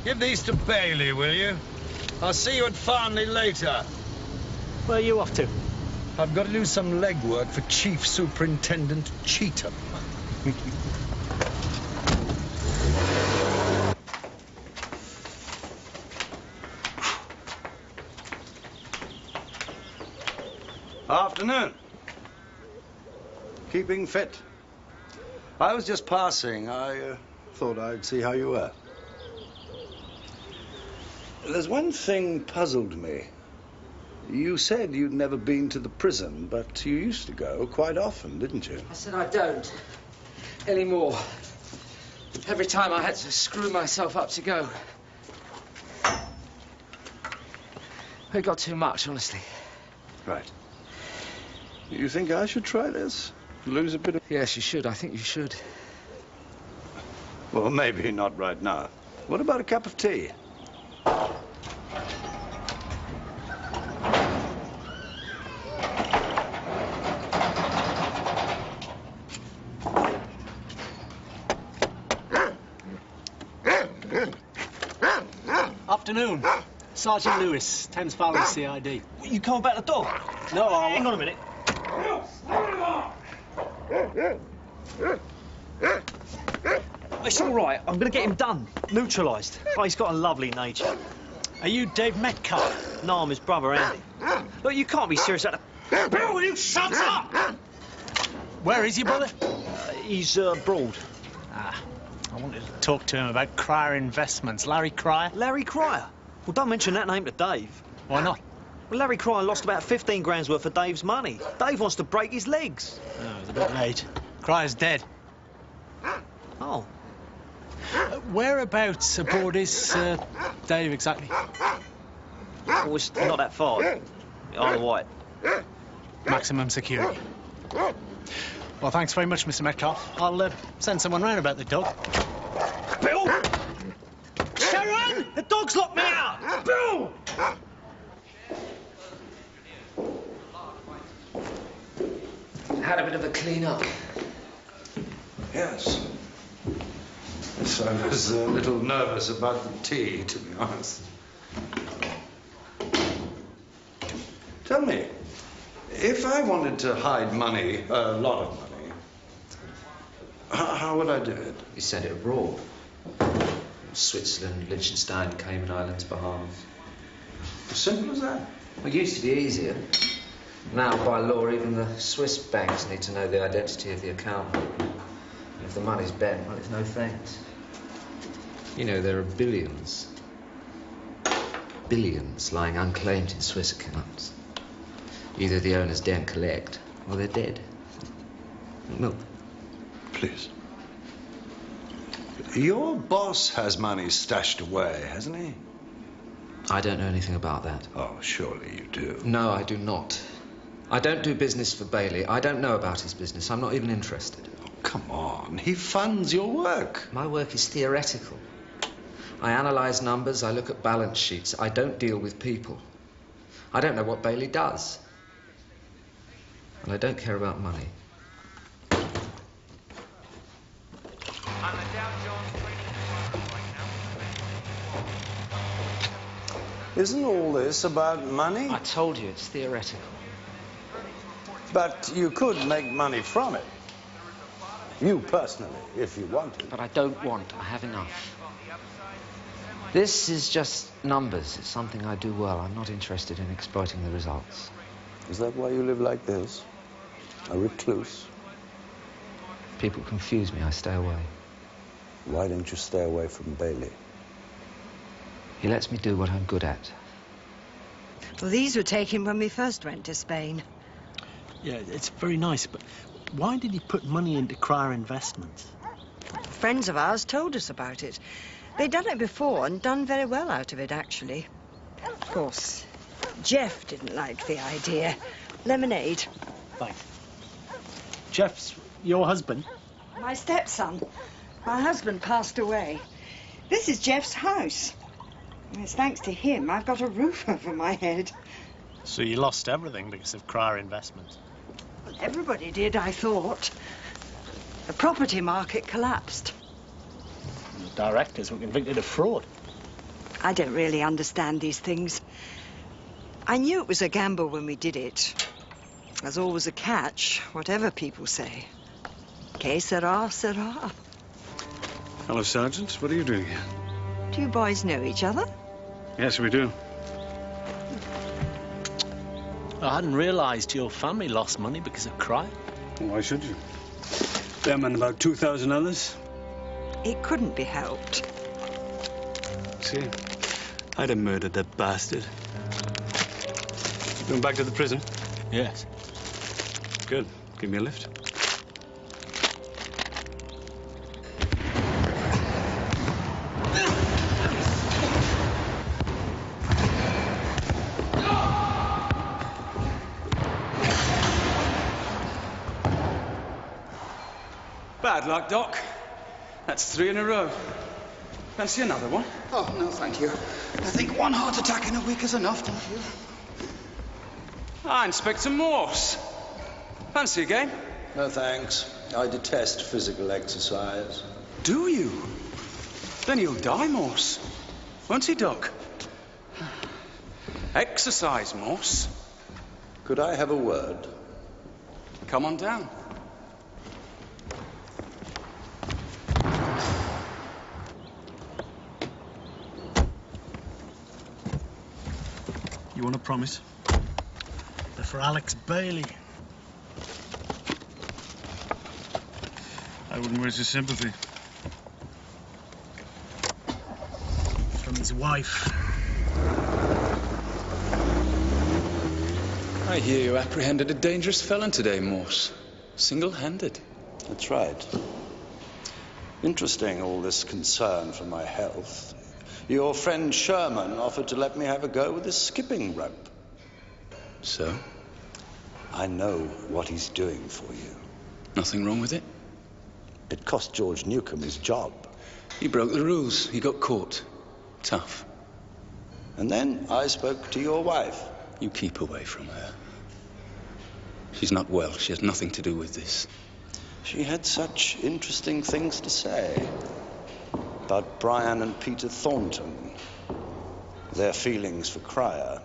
Give these to Bailey, will you? I'll see you at Farnley later. Where are you off to? I've got to do some legwork for Chief Superintendent Cheetham. Afternoon. Keeping fit? I was just passing. I thought I'd see how you were. There's one thing puzzled me. You said you'd never been to the prison, but you used to go quite often, didn't you? I said I don't anymore. Every time I had to screw myself up to go. It got too much, honestly. Right. You think I should try this? Lose a bit of... Yes, you should. I think you should. Well, maybe not right now. What about a cup of tea? Afternoon. Sergeant Lewis, Thames Valley CID. You come about the door? No, hang on a minute. It's all right. I'm going to get him done. Neutralised. Oh, he's got a lovely nature. Are you Dave Metcalfe? No, I'm his brother, Andy. Look, you can't be serious at the... Bill, will you shut up? Where is your brother? He's abroad. Ah, I wanted to talk to him about Cryer Investments. Larry Cryer? Larry Cryer? Well, don't mention that name to Dave. Why not? Well, Larry Cryer lost about 15 grand's worth of Dave's money. Dave wants to break his legs. Oh, it's a bit late. Cryer's dead. Oh. Whereabouts aboard is Dave exactly? Well, it's not that far. Isle of Wight. Maximum security. Well, thanks very much, Mr. Metcalf. I'll send someone round about the dog. Bill! Sharon! The dog's locked me out! Bill! Had a bit of a clean-up. Yes. So I was a little nervous about the tea, to be honest. Tell me, if I wanted to hide money, a lot of money, how would I do it? You send it abroad. Switzerland, Liechtenstein, Cayman Islands, Bahamas. As simple as that? Well, it used to be easier. Now, by law, even the Swiss banks need to know the identity of the accountant. And if the money's bent, well, it's no thanks. You know, there are billions lying unclaimed in Swiss accounts. Either the owners daren't collect, or they're dead. Milk. Please. Your boss has money stashed away, hasn't he? I don't know anything about that. Oh, surely you do. No, I do not. I don't do business for Bailey. I don't know about his business. I'm not even interested. Oh, come on. He funds your work. My work is theoretical. I analyze numbers. I look at balance sheets. I don't deal with people. I don't know what Bailey does. And I don't care about money. Isn't all this about money? I told you, it's theoretical. But you could make money from it. You personally, if you wanted. But I don't want. I have enough. This is just numbers. It's something I do well. I'm not interested in exploiting the results. Is that why you live like this? A recluse? People confuse me. I stay away. Why don't you stay away from Bailey? He lets me do what I'm good at. Well, these were taken when we first went to Spain. Yeah, it's very nice, but why did he put money into Cryer Investments? Friends of ours told us about it. They'd done it before and done very well out of it, actually. Of course, Jeff didn't like the idea. Lemonade. Thanks. Jeff's your husband? My stepson. My husband passed away. This is Jeff's house. It's thanks to him I've got a roof over my head. So you lost everything because of Cryer Investments? Well, everybody did, I thought. The property market collapsed. The directors were convicted of fraud. I don't really understand these things. I knew it was a gamble when we did it. There's always a catch, whatever people say. Que sera, sera. Hello, Sergeant. What are you doing here? Do you boys know each other? Yes, we do. I hadn't realised your family lost money because of Cryer. Why should you? Them and about 2,000 others. It couldn't be helped. See, I'd have murdered that bastard. Going back to the prison? Yes. Good. Give me a lift. Bad luck, Doc. That's 3 in a row. Fancy another one? Oh, no, thank you. I think one heart attack in a week is enough, don't you? Ah, Inspector Morse. Fancy a game? No, thanks. I detest physical exercise. Do you? Then you'll die, Morse. Won't he, Doc? Exercise, Morse. Could I have a word? Come on down. You want a promise? They're for Alex Bailey. I wouldn't waste your sympathy. From his wife. I hear you apprehended a dangerous felon today, Morse. Single-handed. That's right. Interesting, all this concern for my health. Your friend Sherman offered to let me have a go with his skipping rope. So? I know what he's doing for you. Nothing wrong with it? It cost George Newcomb his job. He broke the rules. He got caught. Tough. And then I spoke to your wife. You keep away from her. She's not well. She has nothing to do with this. She had such interesting things to say about Brian and Peter Thornton, their feelings for Cryer.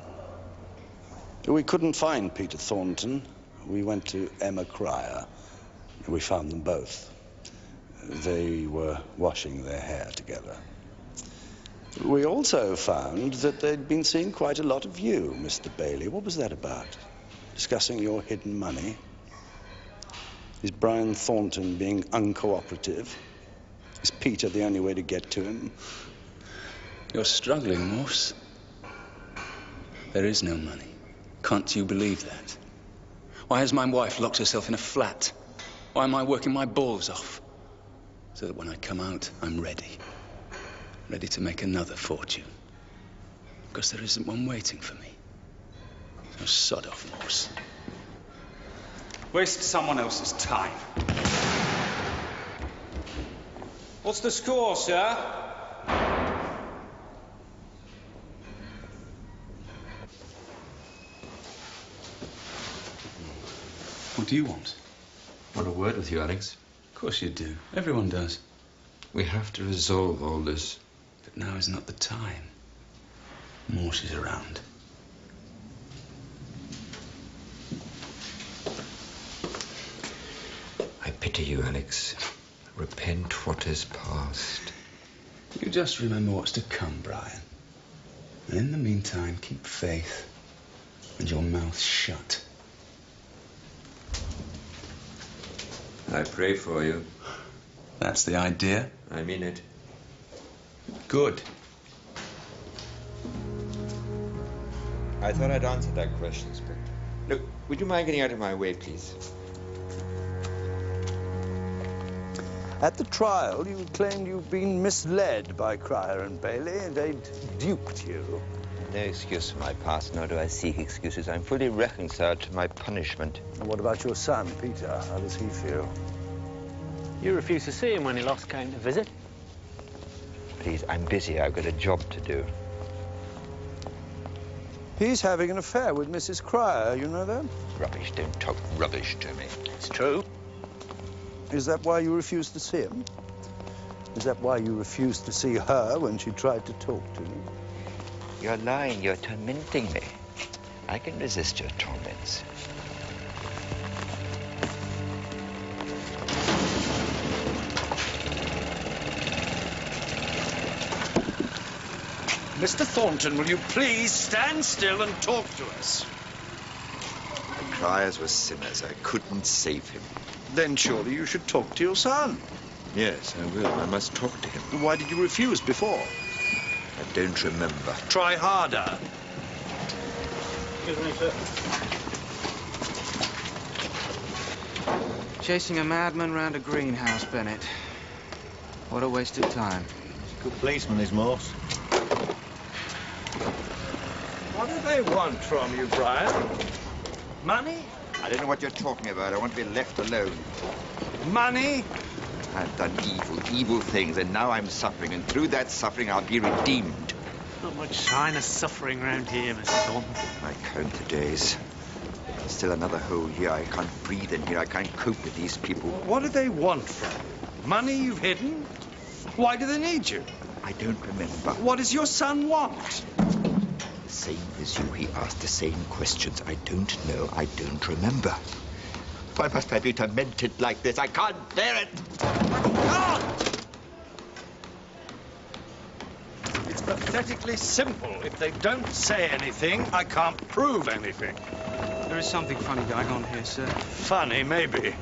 We couldn't find Peter Thornton. We went to Emma Cryer. We found them both. They were washing their hair together. We also found that they'd been seeing quite a lot of you, Mr. Bailey. What was that about? Discussing your hidden money? Is Brian Thornton being uncooperative? Is Peter the only way to get to him? You're struggling, Morse. There is no money. Can't you believe that? Why has my wife locked herself in a flat? Why am I working my balls off? So that when I come out, I'm ready. Ready to make another fortune. Because there isn't one waiting for me. So sod off, Morse. Waste someone else's time. What's the score, sir? What do you want? I want a word with you, Alex. Of course you do. Everyone does. We have to resolve all this. But now is not the time. Morse is around. I pity you, Alex. Repent what is past. You just remember what's to come, Brian. And in the meantime, keep faith and your mouth shut. I pray for you. That's the idea. I mean it. Good. I thought I'd answered that question, Inspector. Look, would you mind getting out of my way, please? At the trial, you claimed you'd been misled by Cryer and Bailey. They'd duped you. No excuse for my past, nor do I seek excuses. I'm fully reconciled to my punishment. And what about your son, Peter? How does he feel? You refused to see him when he last came to visit. Please, I'm busy. I've got a job to do. He's having an affair with Mrs. Cryer, you know that? Rubbish. Don't talk rubbish to me. It's true. Is that why you refused to see him? Is that why you refused to see her when she tried to talk to you? You're lying. You're tormenting me. I can resist your torments. Mr. Thornton, will you please stand still and talk to us? The Cryers were sinners. I couldn't save him. Then surely you should talk to your son. Yes, I will. I must talk to him. Why did you refuse before? I don't remember. Try harder. Excuse me, sir. Chasing a madman round a greenhouse, Bennett. What a waste of time. Good policeman, is Morse. What do they want from you, Brian? Money? I don't know what you're talking about. I want to be left alone. Money? I've done evil things, and now I'm suffering, and through that suffering I'll be redeemed. Not much sign of suffering around here, Mr. Thornton. I count the days. Still another whole year. I can't breathe in here. I can't cope with these people. What do they want from you? Money you've hidden? Why do they need you? I don't remember. What does your son want? The same as you. He asked the same questions. I don't know. I don't remember. Why must I be tormented like this? I can't bear it. It's pathetically simple. If they don't say anything, I can't prove anything. There is something funny going on here, sir. Funny, maybe.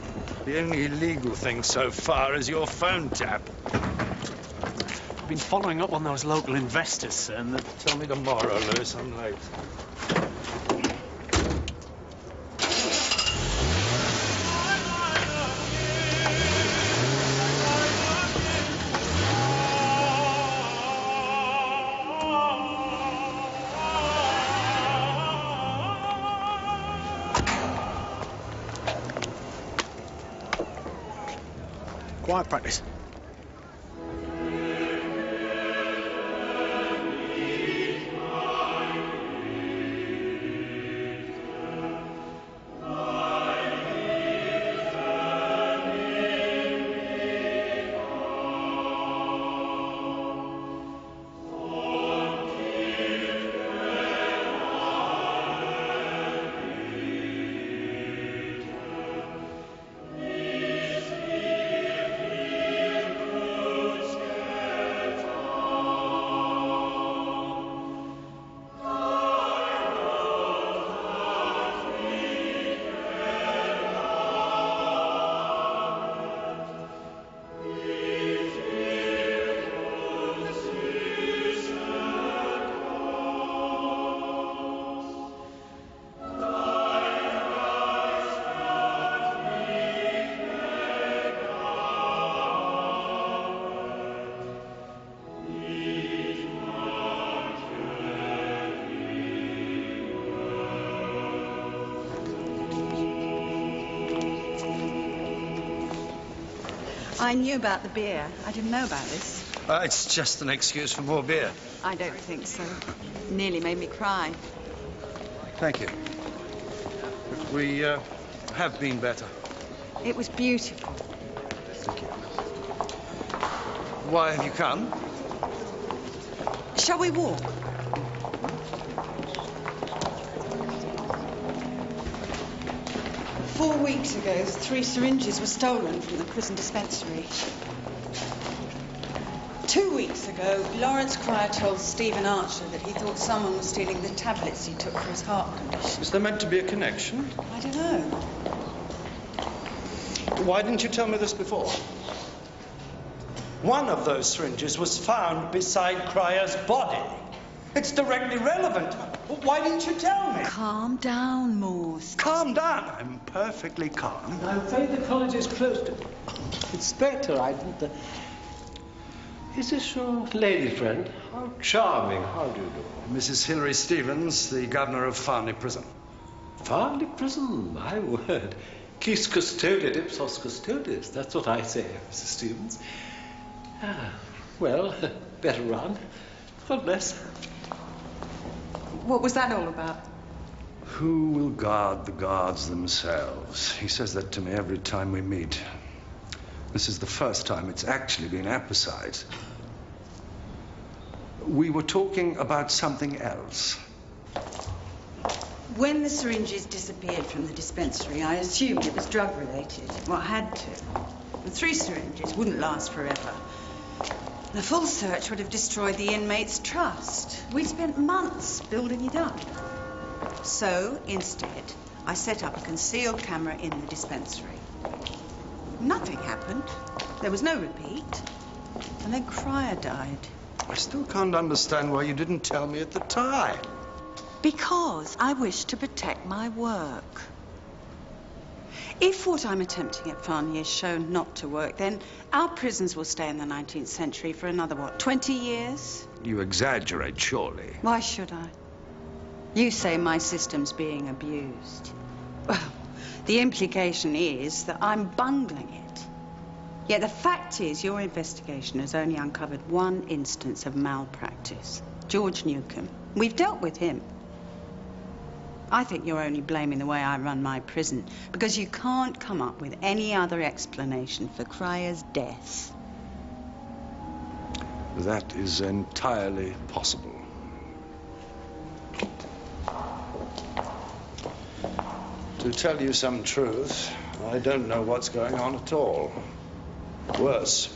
The only illegal thing so far is your phone tap. I've been following up on those local investors, sir, and Tell me tomorrow, Lewis. I'm late. Quiet practice. I knew about the beer. I didn't know about this. It's just an excuse for more beer. I don't think so. Nearly made me cry. Thank you. We have been better. It was beautiful. Thank you. Why have you come? Shall we walk? Four weeks ago, 3 syringes were stolen from the prison dispensary. 2 weeks ago, Lawrence Cryer told Stephen Archer that he thought someone was stealing the tablets he took for his heart condition. Is there meant to be a connection? I don't know. Why didn't you tell me this before? One of those syringes was found beside Cryer's body. It's directly relevant. Why didn't you tell me? Calm down, Morse. Calm down. I'm perfectly calm. I'm afraid the college is closed. Inspector, I didn't... Is this your lady friend? How charming. How do you do? Mrs. Hilary Stevens, the governor of Farnley Prison. Farnley Prison? My word. Quis custodiet ipsos custodies. That's what I say, Mrs. Stevens. Ah, well, better run. God bless. What was that all about? Who will guard the guards themselves? He says that to me every time we meet. This is the first time it's actually been apposite. We were talking about something else. When the syringes disappeared from the dispensary, I assumed it was drug-related. Well, it had to. The 3 syringes wouldn't last forever. The full search would have destroyed the inmates' trust. We'd spent months building it up. So, instead, I set up a concealed camera in the dispensary. Nothing happened. There was no repeat. And then Cryer died. I still can't understand why you didn't tell me at the time. Because I wish to protect my work. If what I'm attempting at Farnley is shown not to work, then our prisons will stay in the 19th century for another, what, 20 years? You exaggerate, surely. Why should I? You say my system's being abused. Well, the implication is that I'm bungling it. Yet the fact is your investigation has only uncovered one instance of malpractice. George Newcomb. We've dealt with him. I think you're only blaming the way I run my prison because you can't come up with any other explanation for Cryer's death. That is entirely possible. To tell you some truth, I don't know what's going on at all. Worse,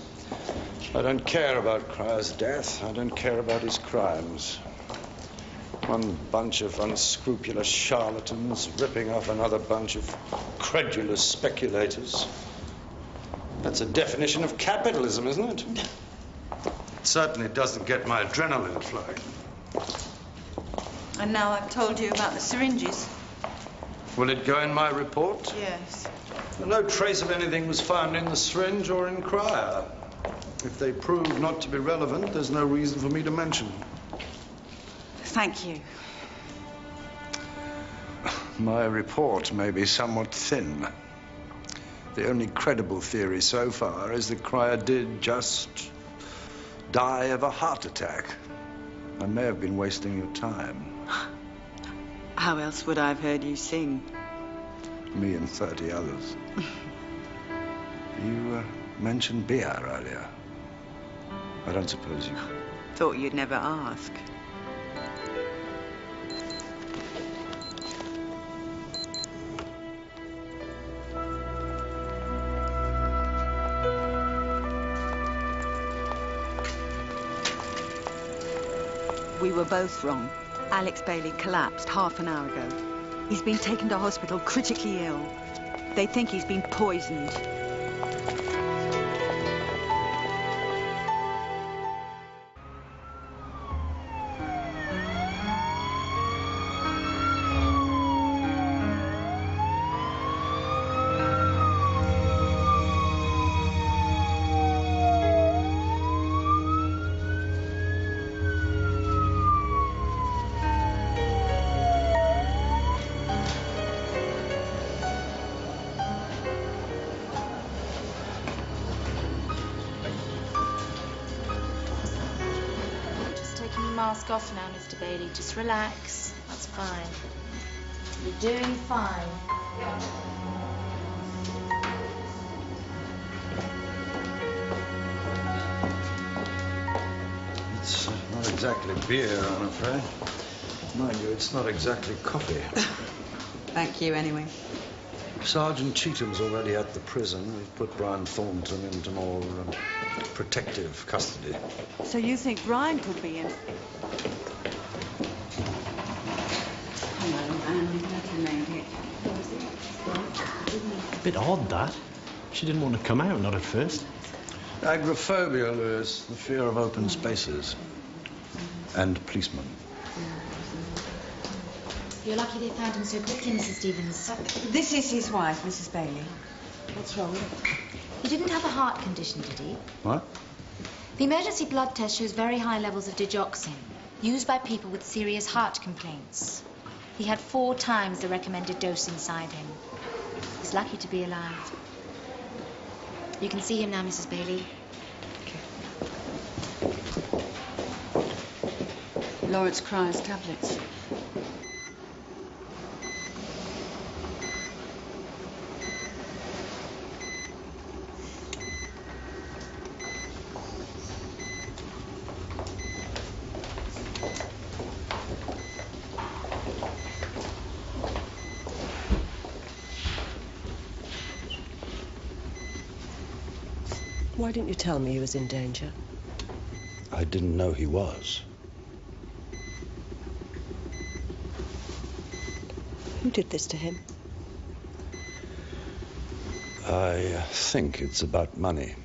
I don't care about Cryer's death. I don't care about his crimes. One bunch of unscrupulous charlatans ripping off another bunch of credulous speculators. That's a definition of capitalism, isn't it? It certainly doesn't get my adrenaline flowing. And now I've told you about the syringes. Will it go in my report? Yes. No trace of anything was found in the syringe or in Cryer. If they prove not to be relevant, there's no reason for me to mention them. Thank you. My report may be somewhat thin, The only credible theory so far is that Cryer did just die of a heart attack. I may have been wasting your time. How else would I have heard you sing? Me and 30 others. You mentioned beer earlier. I don't suppose you... Thought you'd never ask. We were both wrong. Alex Bailey collapsed half an hour ago. He's been taken to hospital, critically ill. They think he's been poisoned. Mask off now, Mr. Bailey. Just relax. That's fine. You're doing fine. It's not exactly beer, I'm afraid. Mind you, it's not exactly coffee. Thank you, anyway. Sergeant Cheatham's already at the prison. We've put Brian Thornton into more protective custody. So you think Brian could be in? Hello, Anne. Made it. A bit odd, that. She didn't want to come out, not at first. Agoraphobia, Lewis. The fear of open spaces. And policemen. You're lucky they found him so quickly, Mrs. Stevens. This is his wife, Mrs. Bailey. What's wrong? He didn't have a heart condition, did he? What? The emergency blood test shows very high levels of digoxin, used by people with serious heart complaints. He had 4 times the recommended dose inside him. He's lucky to be alive. You can see him now, Mrs. Bailey. Lawrence Cryer's tablets. Why didn't you tell me he was in danger? I didn't know he was. Who did this to him? I think it's about money.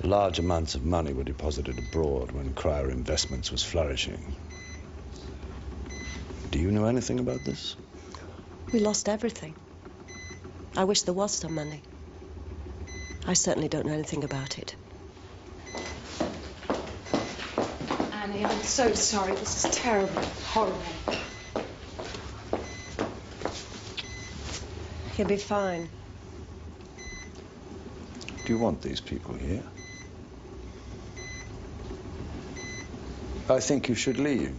Large amounts of money were deposited abroad when Cryer Investments was flourishing. Do you know anything about this? We lost everything. I wish there was some money. I certainly don't know anything about it. Annie, I'm so sorry. This is terrible. Horrible. He'll be fine. Do you want these people here? I think you should leave.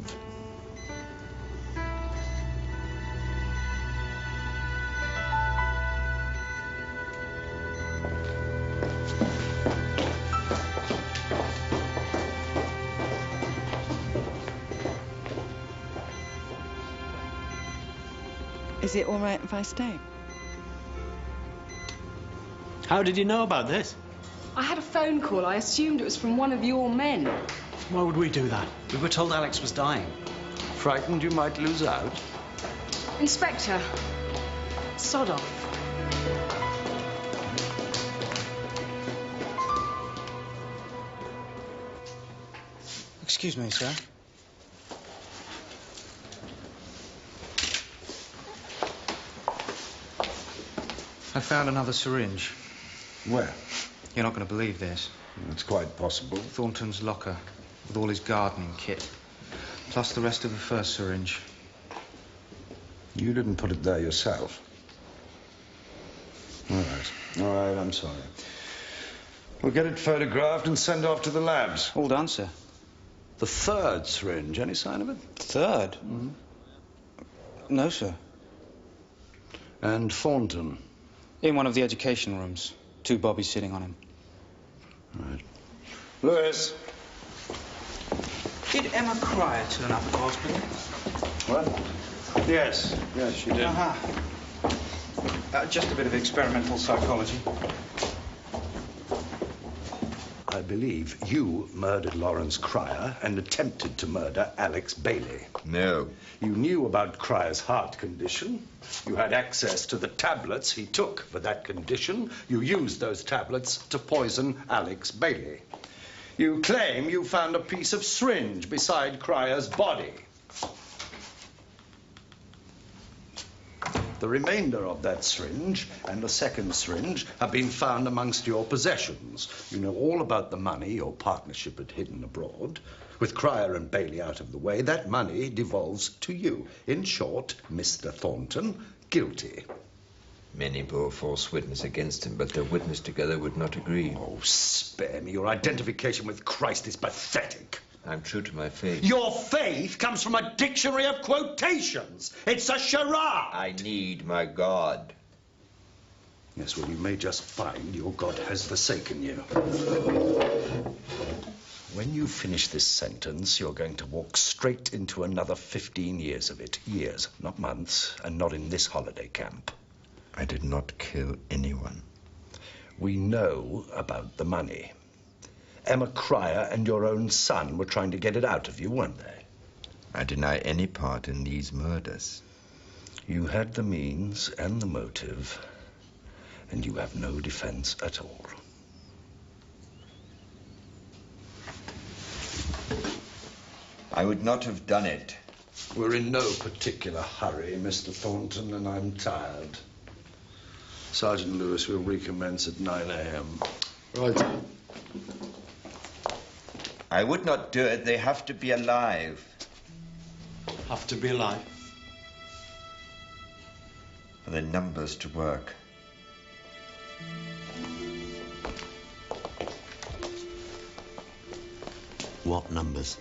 Is it all right if I stay? How did you know about this? I had a phone call. I assumed it was from one of your men. Why would we do that? We were told Alex was dying. Frightened you might lose out? Inspector, sod off. Excuse me, sir. I found another syringe. Where? You're not going to believe this. It's quite possible. Thornton's locker, with all his gardening kit, plus the rest of the first syringe. You didn't put it there yourself. All right, I'm sorry. We'll get it photographed and send off to the labs. All done, sir. The third syringe, any sign of it? Third? Mm-hmm. No, sir. And Thornton? In one of the education rooms. 2 bobbies sitting on him. Right. Lewis. Did Emma Cryer turn up at the hospital? What? Yes, she did. Just a bit of experimental psychology. I believe you murdered Lawrence Cryer and attempted to murder Alex Bailey. No. You knew about Cryer's heart condition. You had access to the tablets he took for that condition. You used those tablets to poison Alex Bailey. You claim you found a piece of syringe beside Cryer's body. The remainder of that syringe and the second syringe have been found amongst your possessions. You know all about the money your partnership had hidden abroad. With Cryer and Bailey out of the way, that money devolves to you. In short, Mr. Thornton, guilty. Many bore false witness against him, but their witness together would not agree. Oh, spare me. Your identification with Christ is pathetic. I'm true to my faith. Your faith comes from a dictionary of quotations. It's a charade. I need my God. Yes, well, you may just find your God has forsaken you. When you finish this sentence, you're going to walk straight into another 15 years of it. Years, not months, and not in this holiday camp. I did not kill anyone. We know about the money. Emma Cryer and your own son were trying to get it out of you, weren't they? I deny any part in these murders. You had the means and the motive, and you have no defense at all. I would not have done it. We're in no particular hurry, Mr. Thornton, and I'm tired. Sergeant Lewis will recommence at 9 a.m. Right. I would not do it. They have to be alive. Have to be alive? For the numbers to work. What numbers?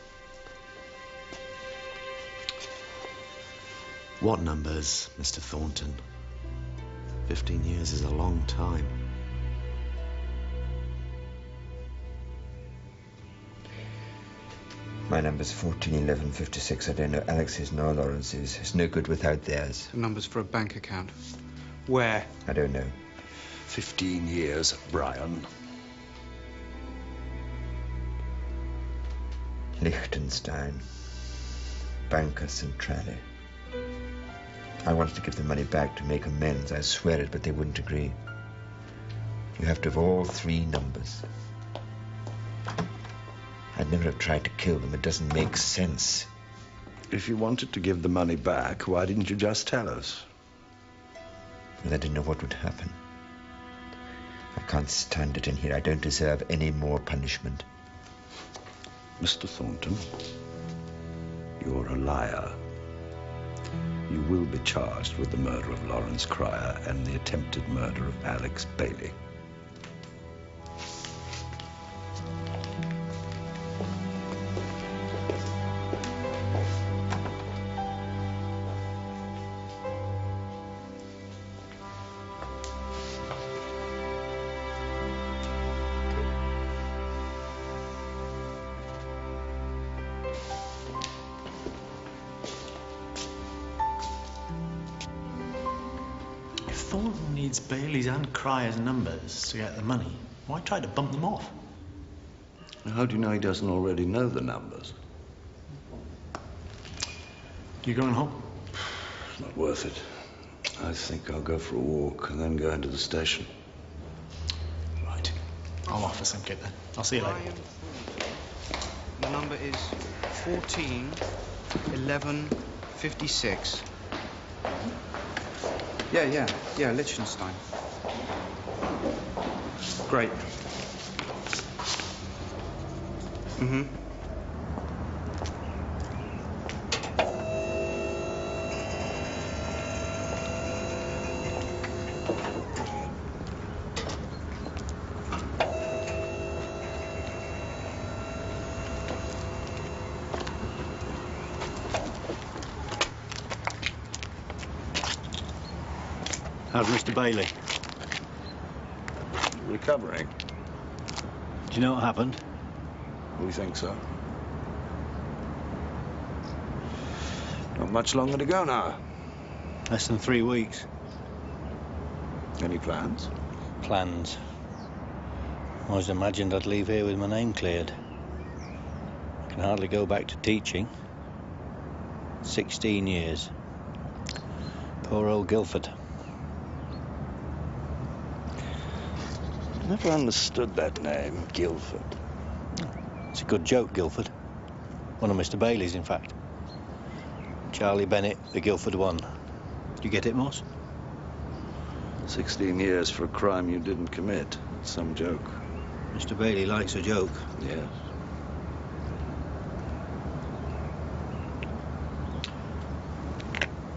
What numbers, Mr. Thornton? 15 years is a long time. My number's 14, 11, 56. I don't know Alex's nor Lawrence's. It's no good without theirs. The numbers for a bank account. Where? I don't know. 15 years, Brian. Liechtenstein. Banca Centrale. I wanted to give the money back to make amends. I swear it, but they wouldn't agree. You have to have all 3 numbers. I'd never have tried to kill them. It doesn't make sense. If you wanted to give the money back, why didn't you just tell us? Well, I didn't know what would happen. I can't stand it in here. I don't deserve any more punishment. Mr. Thornton, you're a liar. You will be charged with the murder of Lawrence Cryer and the attempted murder of Alex Bailey. Thornton needs Bailey's and Cryer's numbers to get the money. Why try to bump them off? How do you know he doesn't already know the numbers? You going home? Not worth it. I think I'll go for a walk and then go into the station. Right. I'll offer some kit then. I'll see you later. The number is 14, 11, 56. Yeah, Liechtenstein. Great. Mm-hmm. How's Mr. Bailey? Recovering. Do you know what happened? We think so. Not much longer to go now. Less than 3 weeks. Any plans? Plans. I always imagined I'd leave here with my name cleared. I can hardly go back to teaching. 16 years. Poor old Guildford. Never understood that name, Guildford. It's a good joke, Guildford. One of Mr. Bailey's, in fact. Charlie Bennett, the Guildford one. You get it, Morse? 16 years for a crime you didn't commit. Some joke. Mr. Bailey likes a joke. Yes.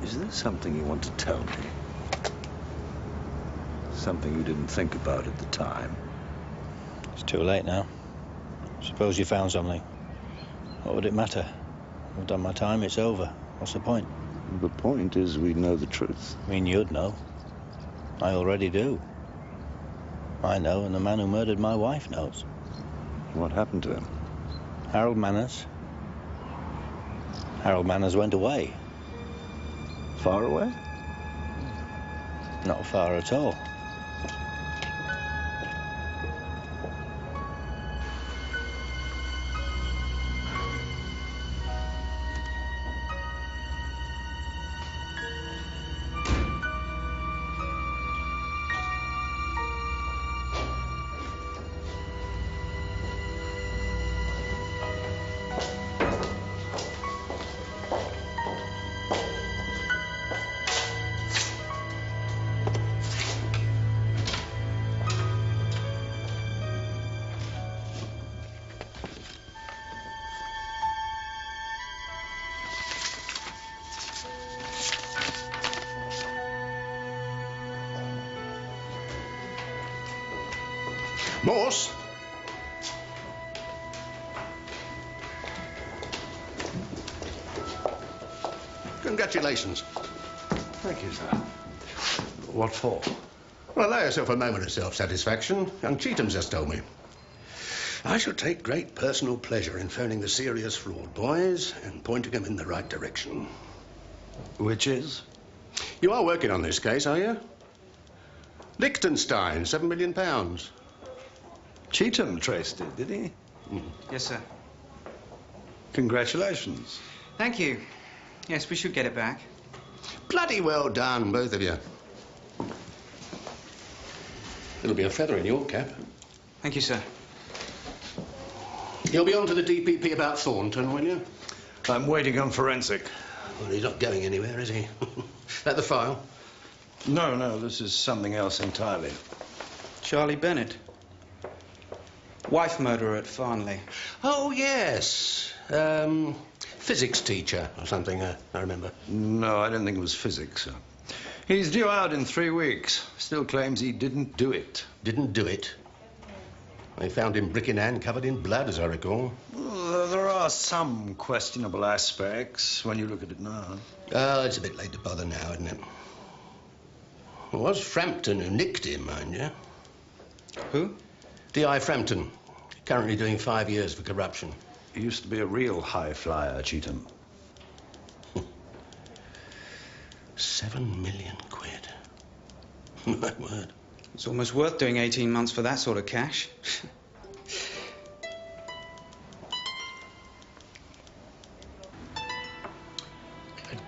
Is there something you want to tell me? Something you didn't think about at the time? It's too late now. Suppose you found something. What would it matter? I've done my time, it's over. What's the point? The point is we know the truth. I mean, you'd know. I already do. I know, and the man who murdered my wife knows. What happened to him? Harold Manners. Harold Manners went away. Far away? Not far at all. Morse? Congratulations. Thank you, sir. What for? Well, allow yourself a moment of self-satisfaction. Young Cheatham's just told me. I shall take great personal pleasure in phoning the serious flawed boys and pointing them in the right direction. Which is? You are working on this case, are you? Liechtenstein, £7 million. Cheatham traced it, did he? Yes, sir. Congratulations. Thank you. Yes, we should get it back. Bloody well done, both of you. It'll be a feather in your cap. Thank you, sir. You'll be on to the DPP about Thornton, will you? I'm waiting on forensic. Well, he's not going anywhere, is he? That the file? No, this is something else entirely. Charlie Bennett. Wife murderer at Farnley. Oh, yes. Physics teacher or something, I remember. No, I don't think it was physics. He's due out in 3 weeks. Still claims he didn't do it. Didn't do it? They found him brick in hand, covered in blood, as I recall. Well, there are some questionable aspects when you look at it now. Oh, it's a bit late to bother now, isn't it? It was Frampton who nicked him, mind you. Who? D.I. Frampton. Currently doing 5 years for corruption. He used to be a real high flyer, Cheatham. 7 million quid. My word. It's almost worth doing 18 months for that sort of cash.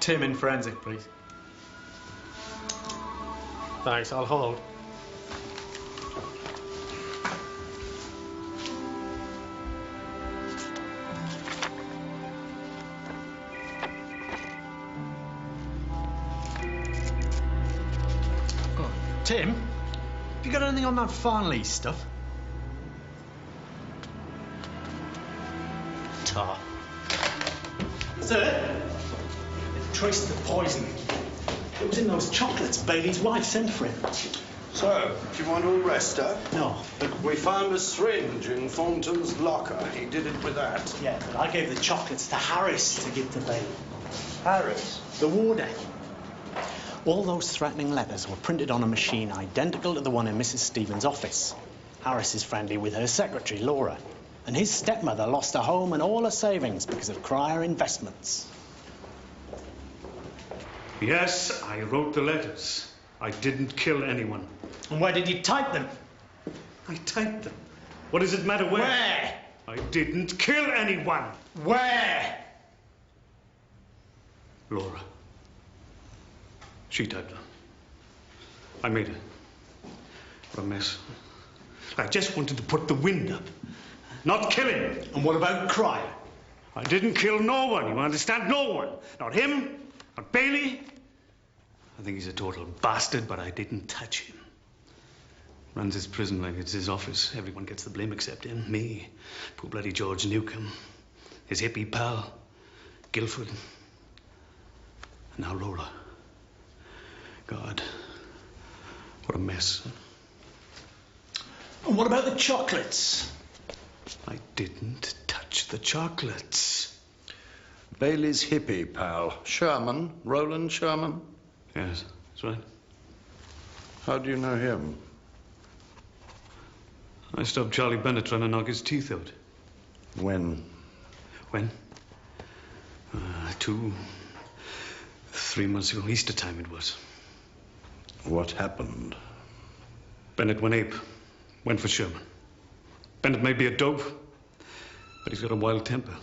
Tim in forensic, please. Thanks, I'll hold. Tim, have you got anything on that Farnley stuff? Tar. Sir? They've traced the poison. It was in those chocolates Bailey's wife sent for him. So, do you want to arrest her? No. We found a syringe in Thornton's locker. He did it with that. Yeah, but I gave the chocolates to Harris to give to Bailey. Harris? The warden. All those threatening letters were printed on a machine identical to the one in Mrs. Stevens' office. Harris is friendly with her secretary, Laura. And his stepmother lost her home and all her savings because of Cryer Investments. Yes, I wrote the letters. I didn't kill anyone. And where did you type them? I typed them. What does it matter where? Where? I didn't kill anyone. Where? Laura. She typed them. I made it. What a mess. I just wanted to put the wind up, not kill him. And what about Cryer? I didn't kill no one, you understand? No one. Not him, not Bailey. I think he's a total bastard, but I didn't touch him. Runs his prison like it's his office. Everyone gets the blame except him, me, poor bloody George Newcomb, his hippie pal, Guilford, and now Laura. God, what a mess. And what about the chocolates? I didn't touch the chocolates. Bailey's hippie pal, Sherman, Roland Sherman? Yes, that's right. How do you know him? I stopped Charlie Bennett trying to knock his teeth out. When? When? 2, 3 months ago. Easter time it was. What happened? Bennett went ape. Went for Sherman. Bennett may be a dope, but he's got a wild temper.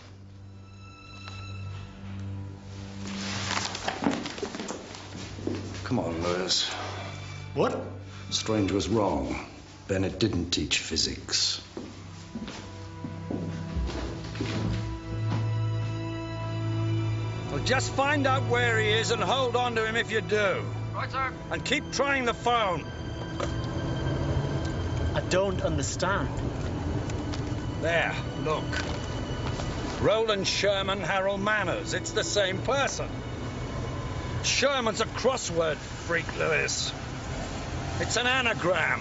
Come on, Lewis. What? Strange was wrong. Bennett didn't teach physics. Well, just find out where he is and hold on to him if you do. Right, sir. And keep trying the phone. I don't understand. There, look. Roland Sherman, Harold Manners. It's the same person. Sherman's a crossword freak, Lewis. It's an anagram.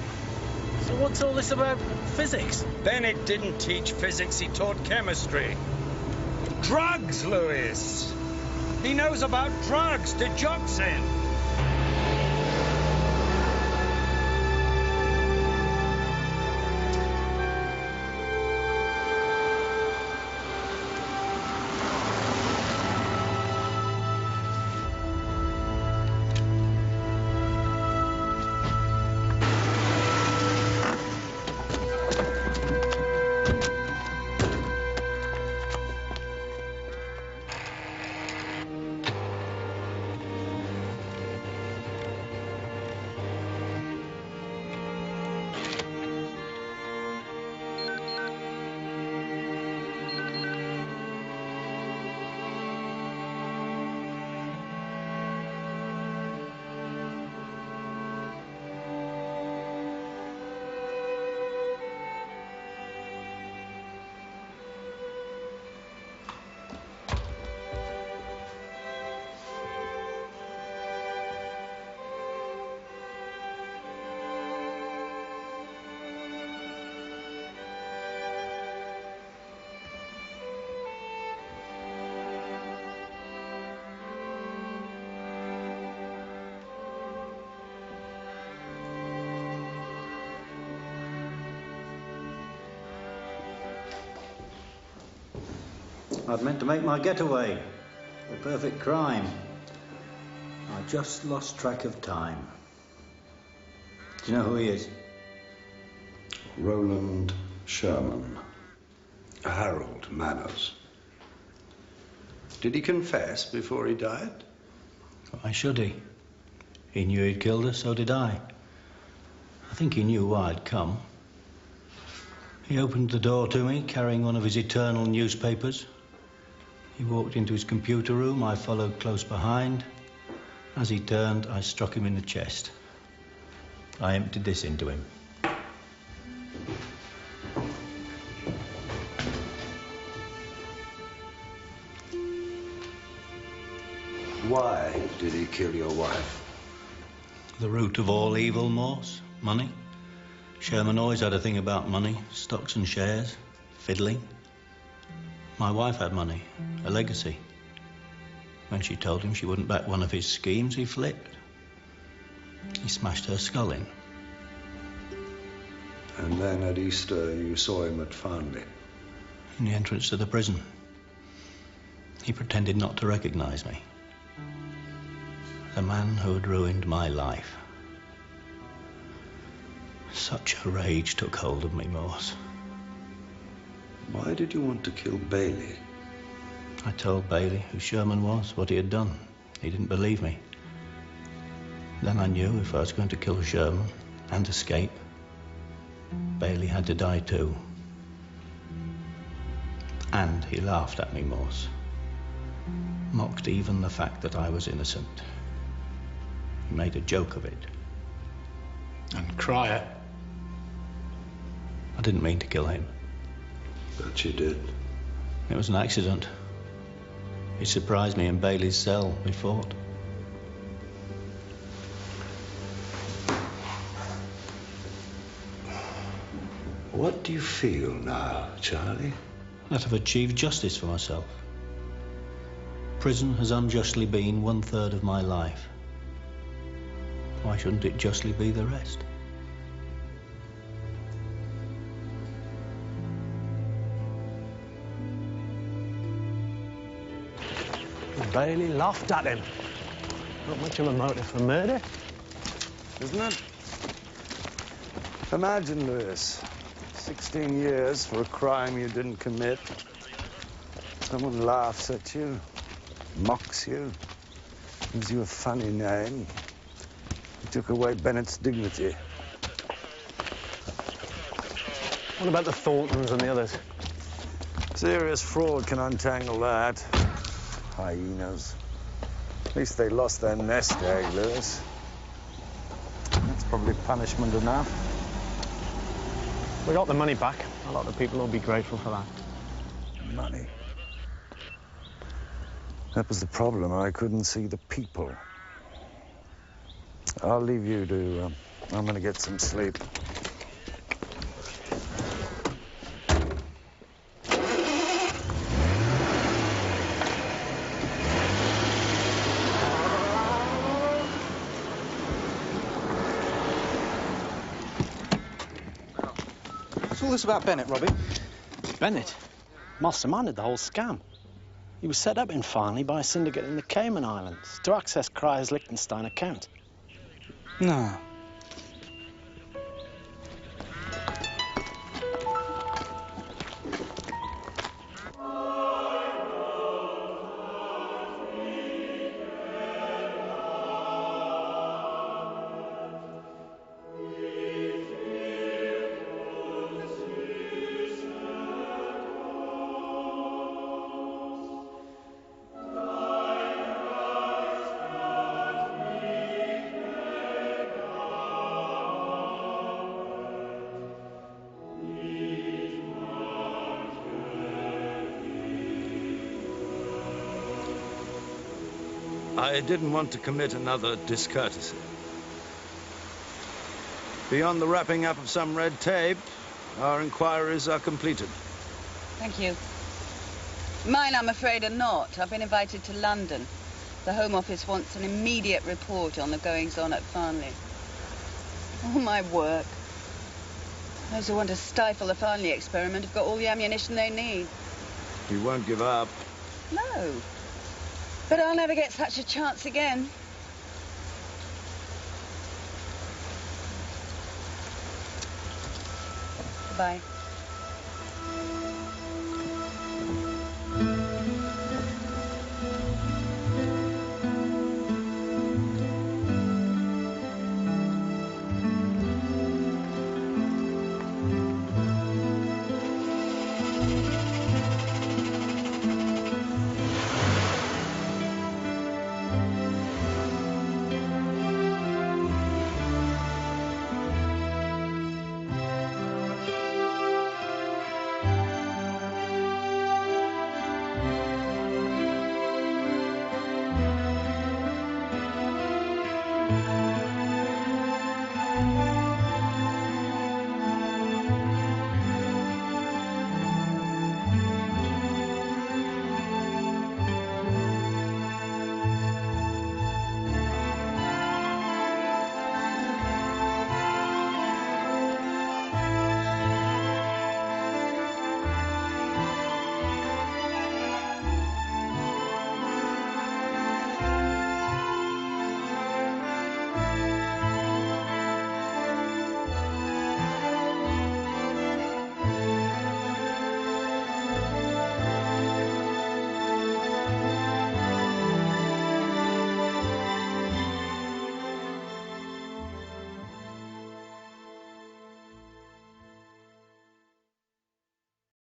So what's all this about physics? Bennett didn't teach physics, he taught chemistry. Drugs, Lewis. He knows about drugs, digoxin. I'd meant to make my getaway. The perfect crime. I just lost track of time. Do you know who he is? Roland Sherman. Harold Manners. Did he confess before he died? Why should he? He knew he'd killed her, so did I. I think he knew why I'd come. He opened the door to me, carrying one of his eternal newspapers. He walked into his computer room. I followed close behind. As he turned, I struck him in the chest. I emptied this into him. Why did he kill your wife? The root of all evil, Morse. Money. Sherman always had a thing about money. Stocks and shares. Fiddling. My wife had money. A legacy. When she told him she wouldn't back one of his schemes, he flipped. He smashed her skull in. And then at Easter, you saw him at Farnley. In the entrance to the prison. He pretended not to recognize me. The man who had ruined my life. Such a rage took hold of me, Morse. Why did you want to kill Bailey? I told Bailey who Sherman was, what he had done. He didn't believe me. Then I knew if I was going to kill Sherman and escape, Bailey had to die too. And he laughed at me, Morse. Mocked even the fact that I was innocent. He made a joke of it. And Cryer? I didn't mean to kill him. But you did. It was an accident. He surprised me in Bailey's cell. We fought. What do you feel now, Charlie? That I've achieved justice for myself. Prison has unjustly been 1/3 of my life. Why shouldn't it justly be the rest? Bailey laughed at him. Not much of a motive for murder. Isn't it? Imagine, Lewis, 16 years for a crime you didn't commit. Someone laughs at you, mocks you, gives you a funny name. He took away Bennett's dignity. What about the Thorntons and the others? Serious fraud can untangle that. Hyenas. At least they lost their nest egg, Lewis. That's probably punishment enough. We got the money back. A lot of people will be grateful for that. Money. That was the problem. I couldn't see the people. I'll leave you to... I'm gonna get some sleep. What's all this about Bennett, Robbie? Bennett? Masterminded the whole scam. He was set up in Farnley by a syndicate in the Cayman Islands to access Cryer's Liechtenstein account. No. I didn't want to commit another discourtesy. Beyond the wrapping up of some red tape, our inquiries are completed. Thank you. Mine, I'm afraid, are not. I've been invited to London. The Home Office wants an immediate report on the goings-on at Farnley. All my work. Those who want to stifle the Farnley experiment have got all the ammunition they need. You won't give up. No. But I'll never get such a chance again. Goodbye.